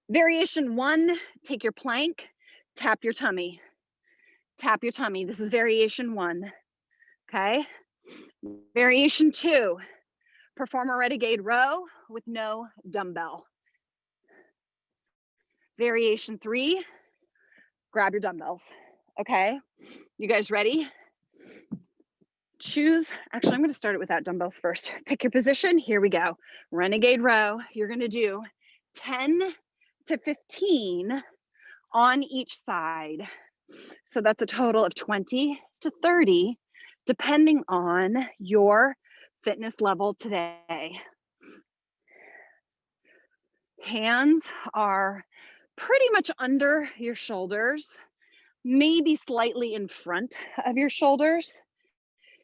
[SPEAKER 1] Variation 1, take your plank, tap your tummy. Tap your tummy. This is variation 1. Okay. Variation 2, perform a Renegade Row with no dumbbell. Variation 3, grab your dumbbells. Okay. You guys ready? Choose, actually, I'm going to start it without dumbbells first. Pick your position. Here we go. Renegade Row. You're going to do 10 to 15 on each side. So that's a total of 20 to 30, depending on your fitness level today. Hands are pretty much under your shoulders, maybe slightly in front of your shoulders.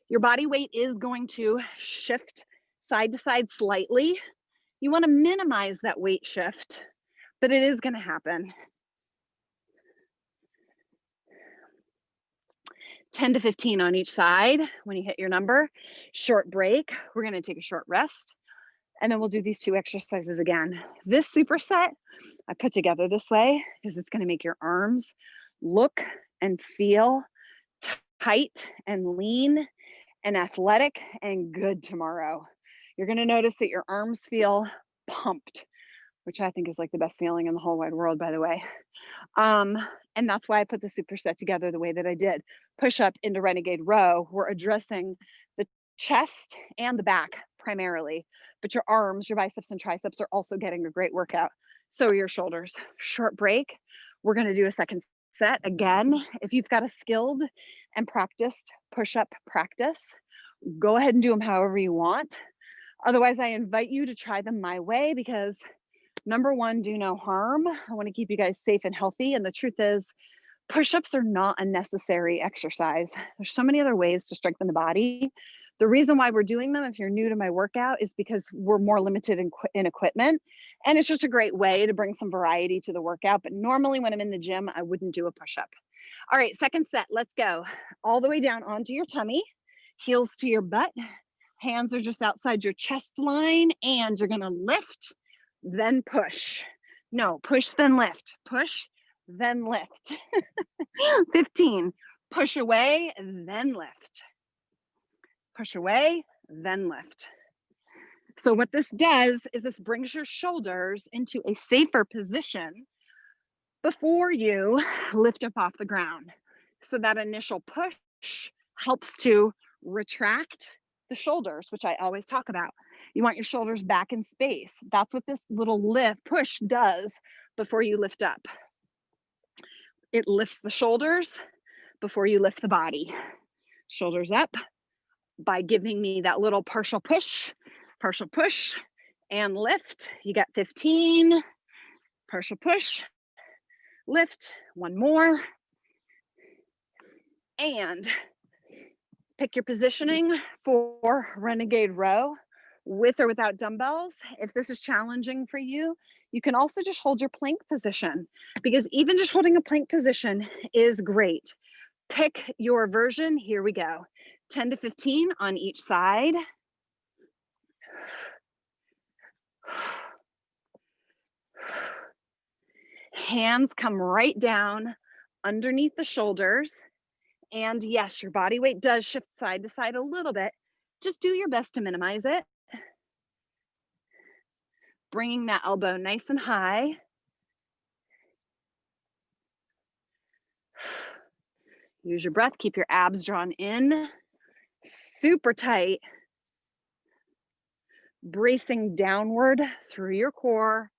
[SPEAKER 1] Your body weight is going to shift side to side slightly. You want to minimize that weight shift, but it is going to happen. 10 to 15 on each side. When you hit your number, short break. We're going to take a short rest, and then we'll do these 2 exercises again. This superset I put together this way because it's going to make your arms look and feel tight and lean and athletic and good tomorrow. You're going to notice that your arms feel pumped, which I think is like the best feeling in the whole wide world, by the way. And that's why I put the superset together the way that I did. Push up into Renegade Row. We're addressing the chest and the back primarily, but your arms, your biceps and triceps are also getting a great workout. So are your shoulders. Short break. We're going to do a second set again. If you've got a skilled and practiced push-up practice, go ahead and do them however you want. Otherwise, I invite you to try them my way because number 1, do no harm. I want to keep you guys safe and healthy. And the truth is, push-ups are not a necessary exercise. There's so many other ways to strengthen the body. The reason why we're doing them, if you're new to my workout, is because we're more limited in equipment. And it's just a great way to bring some variety to the workout. But normally when I'm in the gym, I wouldn't do a push-up. All right, second set, let's go. All the way down onto your tummy, heels to your butt. Hands are just outside your chest line, and you're gonna lift, then push. No, push, then lift. Push, then lift. 15, push away, then lift. Push away, then lift. So what this does is this brings your shoulders into a safer position before you lift up off the ground. So that initial push helps to retract the shoulders, which I always talk about. You want your shoulders back in space. That's what this little lift push does before you lift up. It lifts the shoulders before you lift the body. Shoulders up by giving me that little partial push, and lift. You got 15, partial push, lift, 1 more, and pick your positioning for Renegade Row with or without dumbbells. If this is challenging for you, you can also just hold your plank position, because even just holding a plank position is great. Pick your version. Here we go. 10 to 15 on each side. Hands come right down underneath the shoulders, And yes, your body weight does shift side to side a little bit. Just do your best to minimize it. Bringing that elbow nice and high. Use your breath, keep your abs drawn in, super tight. Bracing downward through your core.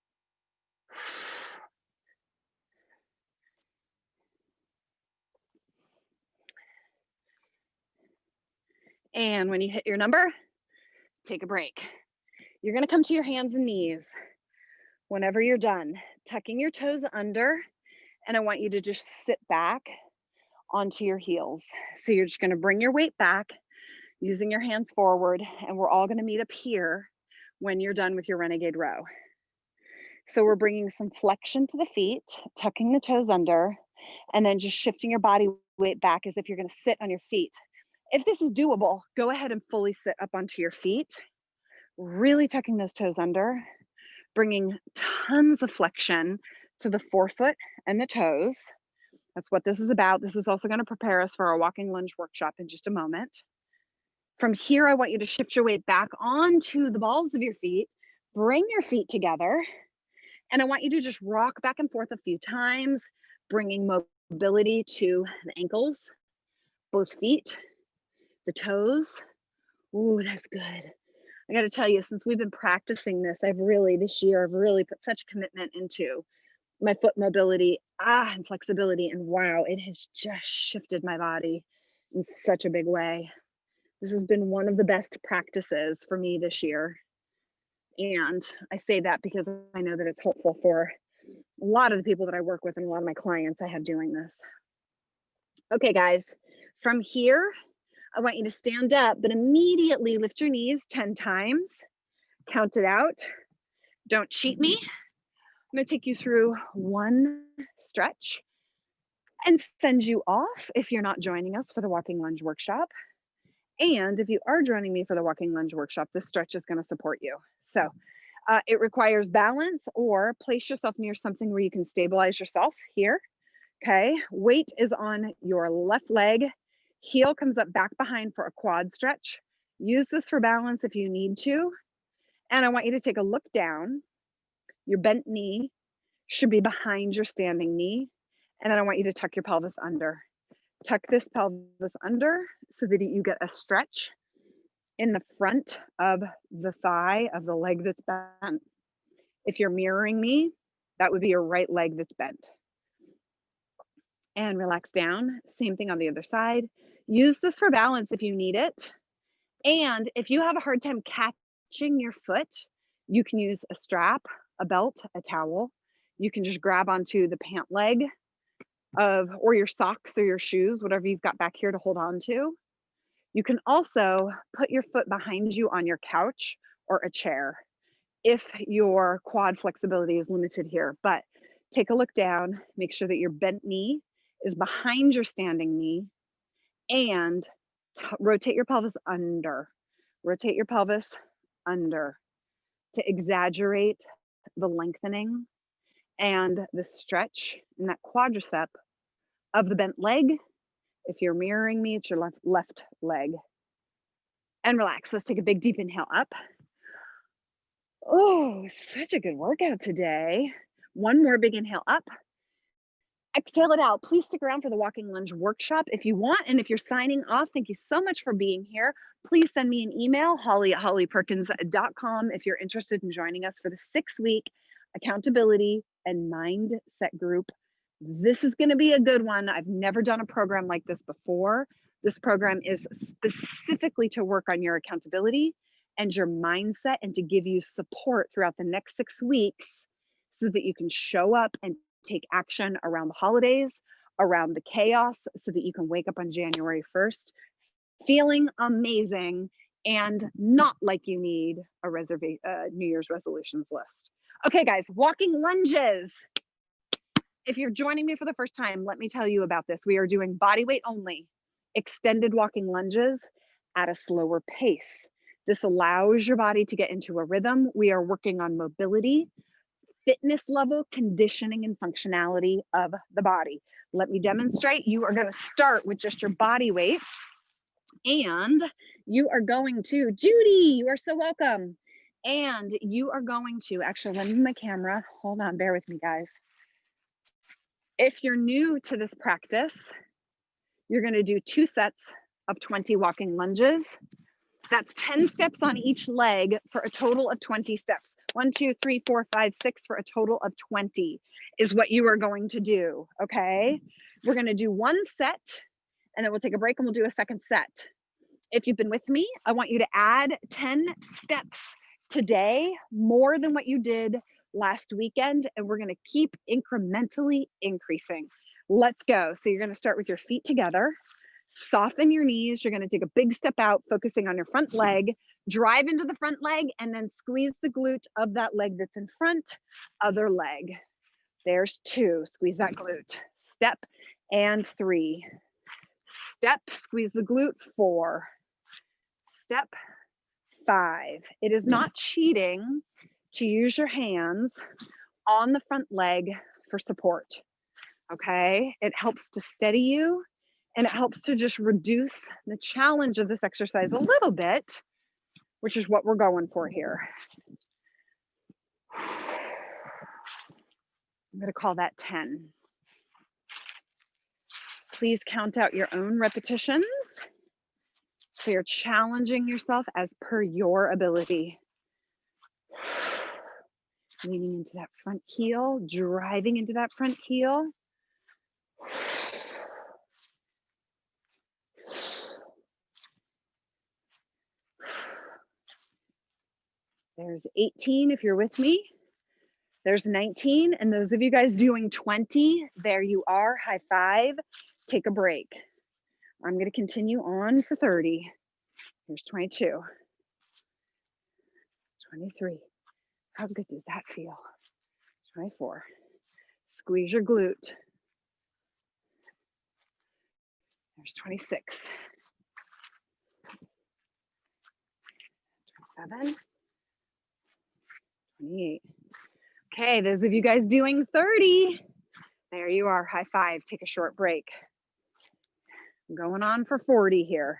[SPEAKER 1] And when you hit your number, take a break. You're gonna come to your hands and knees. Whenever you're done, tucking your toes under, and I want you to just sit back onto your heels. So you're just gonna bring your weight back, using your hands forward, and we're all gonna meet up here when you're done with your Renegade Row. So we're bringing some flexion to the feet, tucking the toes under, and then just shifting your body weight back as if you're gonna sit on your feet. If this is doable, go ahead and fully sit up onto your feet, really tucking those toes under, bringing tons of flexion to the forefoot and the toes. That's what this is about. This is also gonna prepare us for our walking lunge workshop in just a moment. From here, I want you to shift your weight back onto the balls of your feet, bring your feet together, and I want you to just rock back and forth a few times, bringing mobility to the ankles, both feet, the toes. Ooh, that's good. I got to tell you, since we've been practicing this, this year, I've really put such commitment into my foot mobility, and flexibility. And wow, it has just shifted my body in such a big way. This has been one of the best practices for me this year. And I say that because I know that it's helpful for a lot of the people that I work with and a lot of my clients I have doing this. Okay, guys, from here, I want you to stand up, but immediately lift your knees 10 times. Count it out. Don't cheat me. I'm gonna take you through one stretch and send you off if you're not joining us for the walking lunge workshop. And if you are joining me for the walking lunge workshop, this stretch is gonna support you. So it requires balance, or place yourself near something where you can stabilize yourself here. Okay, weight is on your left leg. Heel comes up back behind for a quad stretch. Use this for balance if you need to. And I want you to take a look down. Your bent knee should be behind your standing knee. And then I want you to tuck your pelvis under. Tuck this pelvis under so that you get a stretch in the front of the thigh of the leg that's bent. If you're mirroring me, that would be your right leg that's bent. And relax down. Same thing on the other side. Use this for balance if you need it. And if you have a hard time catching your foot, you can use a strap, a belt, a towel. You can just grab onto the pant leg or your socks or your shoes, whatever you've got back here to hold on to. You can also put your foot behind you on your couch or a chair if your quad flexibility is limited here. But take a look down, make sure that your bent knee is behind your standing knee, and rotate your pelvis under. Rotate your pelvis under to exaggerate the lengthening and the stretch in that quadricep of the bent leg. If you're mirroring me, it's your left leg. And relax. Let's take a big deep inhale up. Oh, such a good workout today. One more big inhale up. Exhale it out. Please stick around for the walking lunge workshop if you want. And if you're signing off, thank you so much for being here. Please send me an email, holly@hollyperkins.com, if you're interested in joining us for the 6-week accountability and mindset group. This is going to be a good one. I've never done a program like this before. This program is specifically to work on your accountability and your mindset, and to give you support throughout the next 6 weeks so that you can show up and take action around the holidays, around the chaos, so that you can wake up on January 1st feeling amazing and not like you need a New Year's resolutions list. Okay, guys, walking lunges. If you're joining me for the first time, let me tell you about this. We are doing body weight only, extended walking lunges at a slower pace. This allows your body to get into a rhythm. We are working on mobility, fitness level conditioning and functionality of the body. Let me demonstrate. You are going to start with just your body weight, and you are going to, Judy, you are so welcome. And you are going to, actually, let me move my camera. Hold on, bear with me, guys. If you're new to this practice, you're going to do 2 sets of 20 walking lunges. That's 10 steps on each leg for a total of 20 steps. 1, 2, 3, 4, 5, 6 for a total of 20 is what you are going to do, okay? We're going to do 1 set, and then we'll take a break and we'll do a second set. If you've been with me, I want you to add 10 steps today, more than what you did last weekend, and we're going to keep incrementally increasing. Let's go. So you're going to start with your feet together. Soften your knees. You're going to take a big step out, focusing on your front leg. Drive into the front leg and then squeeze the glute of that leg that's in front. Other leg. There's 2. Squeeze that glute. Step and 3. Step, squeeze the glute. 4. Step, 5. It is not cheating to use your hands on the front leg for support. Okay? It helps to steady you, and it helps to just reduce the challenge of this exercise a little bit, which is what we're going for here. I'm going to call that 10. Please count out your own repetitions. So you're challenging yourself as per your ability. Leaning into that front heel, driving into that front heel. There's 18 if you're with me. There's 19, and those of you guys doing 20, there you are. High five. Take a break. I'm going to continue on for 30. Here's 22. 23. How good does that feel? 24. Squeeze your glute. There's 26. 27. 28. Okay, those of you guys doing 30, there you are. High five. Take a short break. I'm going on for 40 here.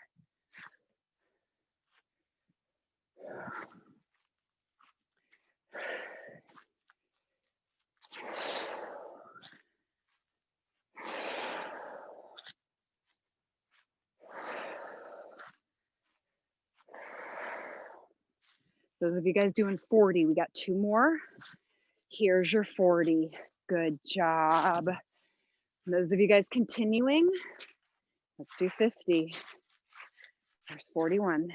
[SPEAKER 1] Those of you guys doing 40, we got 2 more. Here's your 40. Good job. And those of you guys continuing, let's do 50. There's 41.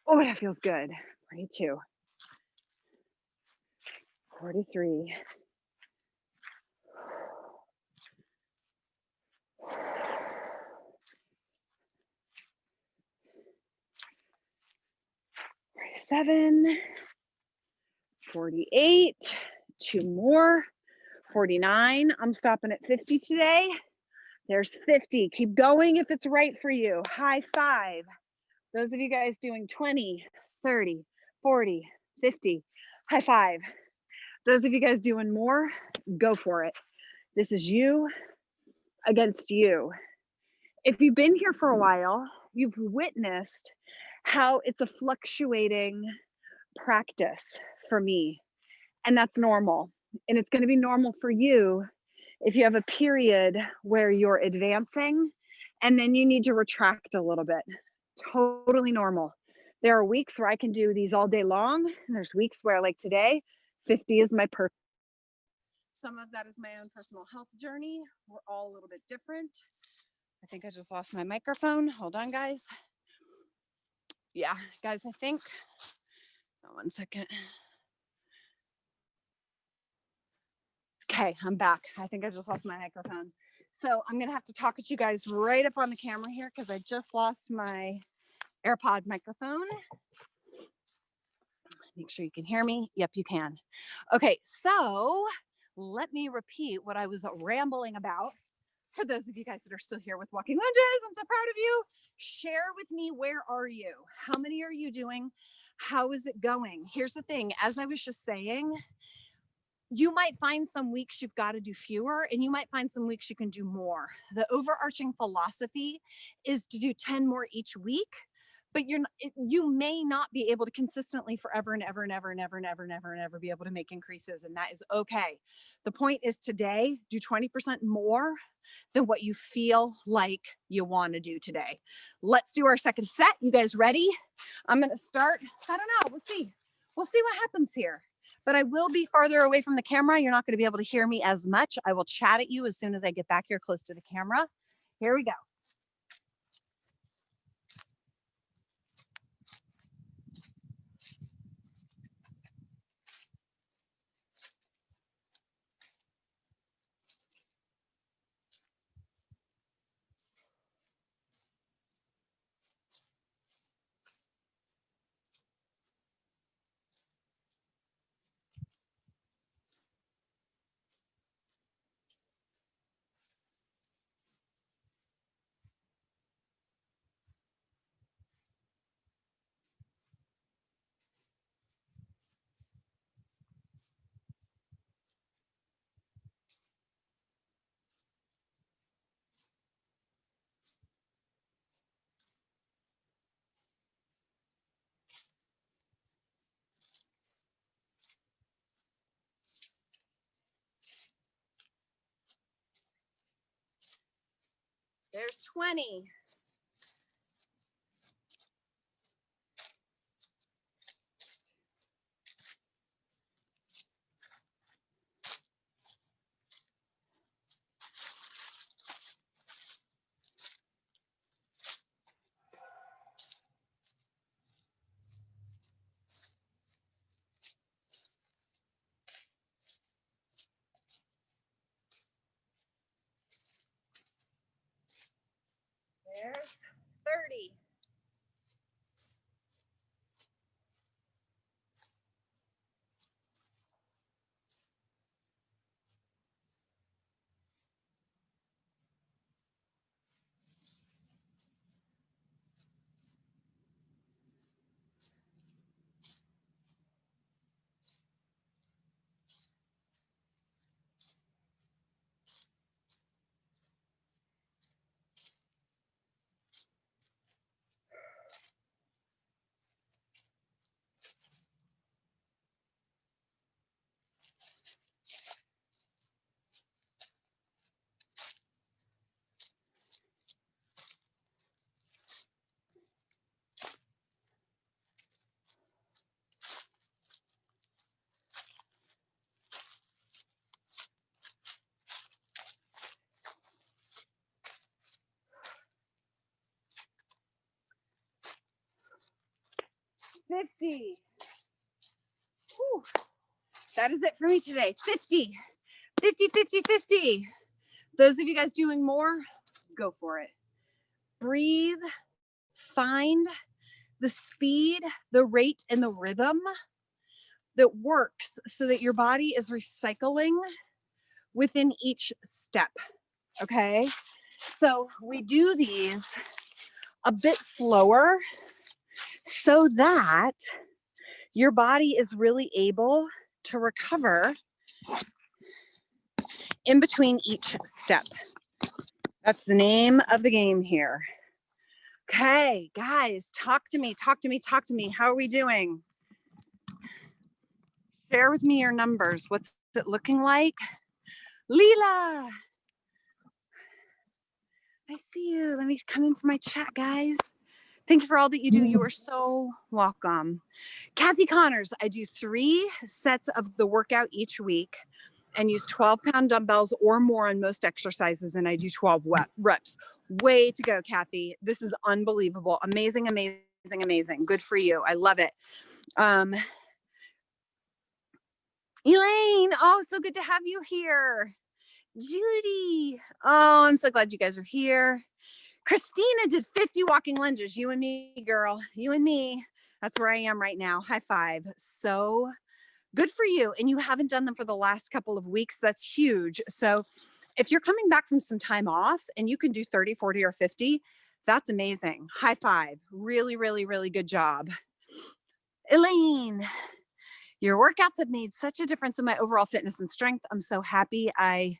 [SPEAKER 1] Oh, that feels good. 42. 43. 47. 48. 2 more. 49. I'm stopping at 50 today. There's 50. Keep going if it's right for you. High five. Those of you guys doing 20, 30, 40, 50. High five. Those of you guys doing more, go for it. This is you against you. If you've been here for a while, you've witnessed how it's a fluctuating practice for me, and that's normal. And it's going to be normal for you if you have a period where you're advancing and then you need to retract a little bit. Totally normal. There are weeks where I can do these all day long, and there's weeks where, like today, 50 is my perfect. Some of that is my own personal health journey. We're all a little bit different. I think I just lost my microphone. Hold on, guys. Yeah, guys, I think, oh, 1 second. Okay, I'm back. I think I just lost my microphone. So I'm gonna have to talk at you guys right up on the camera here because I just lost my AirPod microphone. Make sure you can hear me. Yep, you can. Okay, so let me repeat what I was rambling about. For those of you guys that are still here with walking lunges, I'm so proud of you. Share with me, where are you? How many are you doing? How is it going? Here's the thing, as I was just saying,
[SPEAKER 3] you might find some weeks you've got to do fewer, and you might find some weeks you can do more. The overarching philosophy is to do 10 more each week, but you may not be able to consistently forever and ever and ever and ever and ever and ever and ever be able to make increases, and that is okay. The point is today, do 20% more than what you feel like you want to do today. Let's do our second set. You guys ready? I'm going to start. I don't know. We'll see. We'll see what happens here. But I will be farther away from the camera. You're not going to be able to hear me as much. I will chat at you as soon as I get back here close to the camera. Here we go. There's 20. There's 30. $50. Whew. That is it for me today. 50, 50, 50, 50. Those of you guys doing more, go for it. Breathe, find the speed, the rate, and the rhythm that works so that your body is recycling within each step. Okay. So we do these a bit slower so that your body is really able to recover in between each step. That's the name of the game here. Okay, guys, talk to me. How are we doing? Share with me your numbers. What's it looking like? Leela, I see you. Let me come in for my chat, guys. Thank you for all that you do. You are so welcome. Kathy Connors, I do 3 sets of the workout each week and use 12-pound dumbbells or more on most exercises, and I do 12 reps. Way to go, Kathy. This is unbelievable. Amazing, amazing, amazing. Good for you. I love it. Elaine, oh, so good to have you here. Judy, oh, I'm so glad you guys are here. Christina did 50 walking lunges. You and me, girl. You and me. That's where I am right now. High five. So good for you. And you haven't done them for the last couple of weeks. That's huge. So if you're coming back from some time off and you can do 30, 40, or 50, that's amazing. High five. Really, really, really good job. Elaine, Your workouts have made such a difference in my overall fitness and strength. I'm so happy I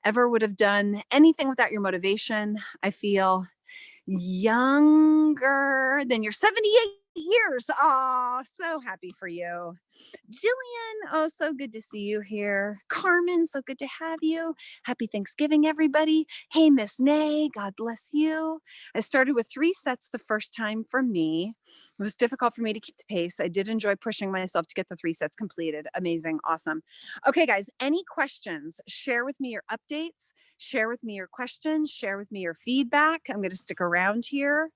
[SPEAKER 3] ever would have done anything without your motivation. I feel younger than your 78 years. Oh, so happy for you. Jillian, oh, so good to see you here. Carmen, so good to have you. Happy Thanksgiving, everybody. Hey, Miss Nay, God bless you. I started with 3 sets the first time for me. It was difficult for me to keep the pace. I did enjoy pushing myself to get the 3 sets completed. Amazing, awesome. Okay, guys, any questions? Share with me your updates. Share with me your questions. Share with me your feedback. I'm going to stick around here.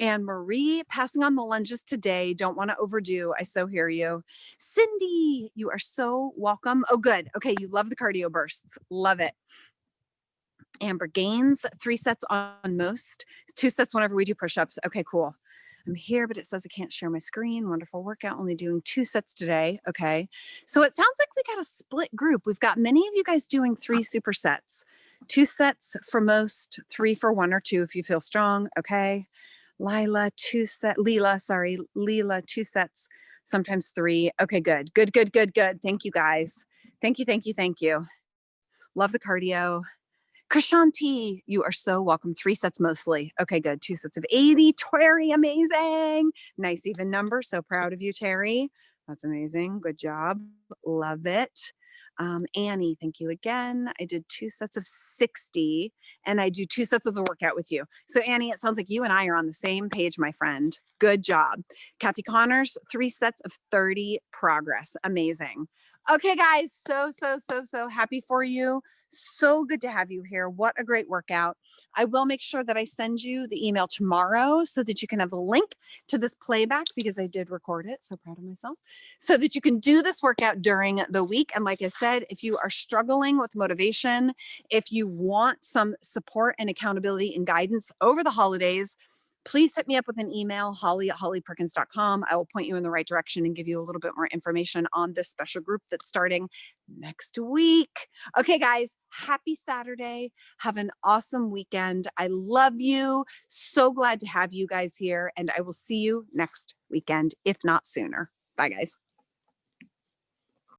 [SPEAKER 3] And Marie, passing on the lunges today. Don't want to overdo. I so hear you. Cindy, you are so welcome. Oh, good. Okay, you love the cardio bursts. Love it. Amber Gaines, 3 sets on most, 2 sets whenever we do push-ups. Okay, cool. I'm here, but it says I can't share my screen. Wonderful workout, only doing 2 sets today. Okay. So it sounds like we got a split group. We've got many of you guys doing 3 supersets, 2 sets for most, 3 for 1 or 2 if you feel strong. Okay. Leela, 2 sets, sometimes 3. Okay, good. Thank you guys. Thank you. Love the cardio. Krishanti, you are so welcome. 3 sets mostly. Okay, good. 2 sets of 80. Terry, amazing. Nice even number. So proud of you, Terry. That's amazing. Good job. Love it. Annie, thank you again. I did 2 sets of 60 and I do 2 sets of the workout with you. So Annie, it sounds like you and I are on the same page, my friend. Good job. Kathy Connors, 3 sets of 30 progress. Amazing. Okay, guys, so happy for you. So good to have you here. What a great workout. I will make sure that I send you the email tomorrow so that you can have a link to this playback because I did record it. So proud of myself. So that you can do this workout during the week. And like I said, if you are struggling with motivation, if you want some support and accountability and guidance over the holidays, please hit me up with an email, holly@hollyperkins.com. I will point you in the right direction and give you a little bit more information on this special group that's starting next week. Okay, guys, happy Saturday. Have an awesome weekend. I love you. So glad to have you guys here, and I will see you next weekend, if not sooner. Bye, guys.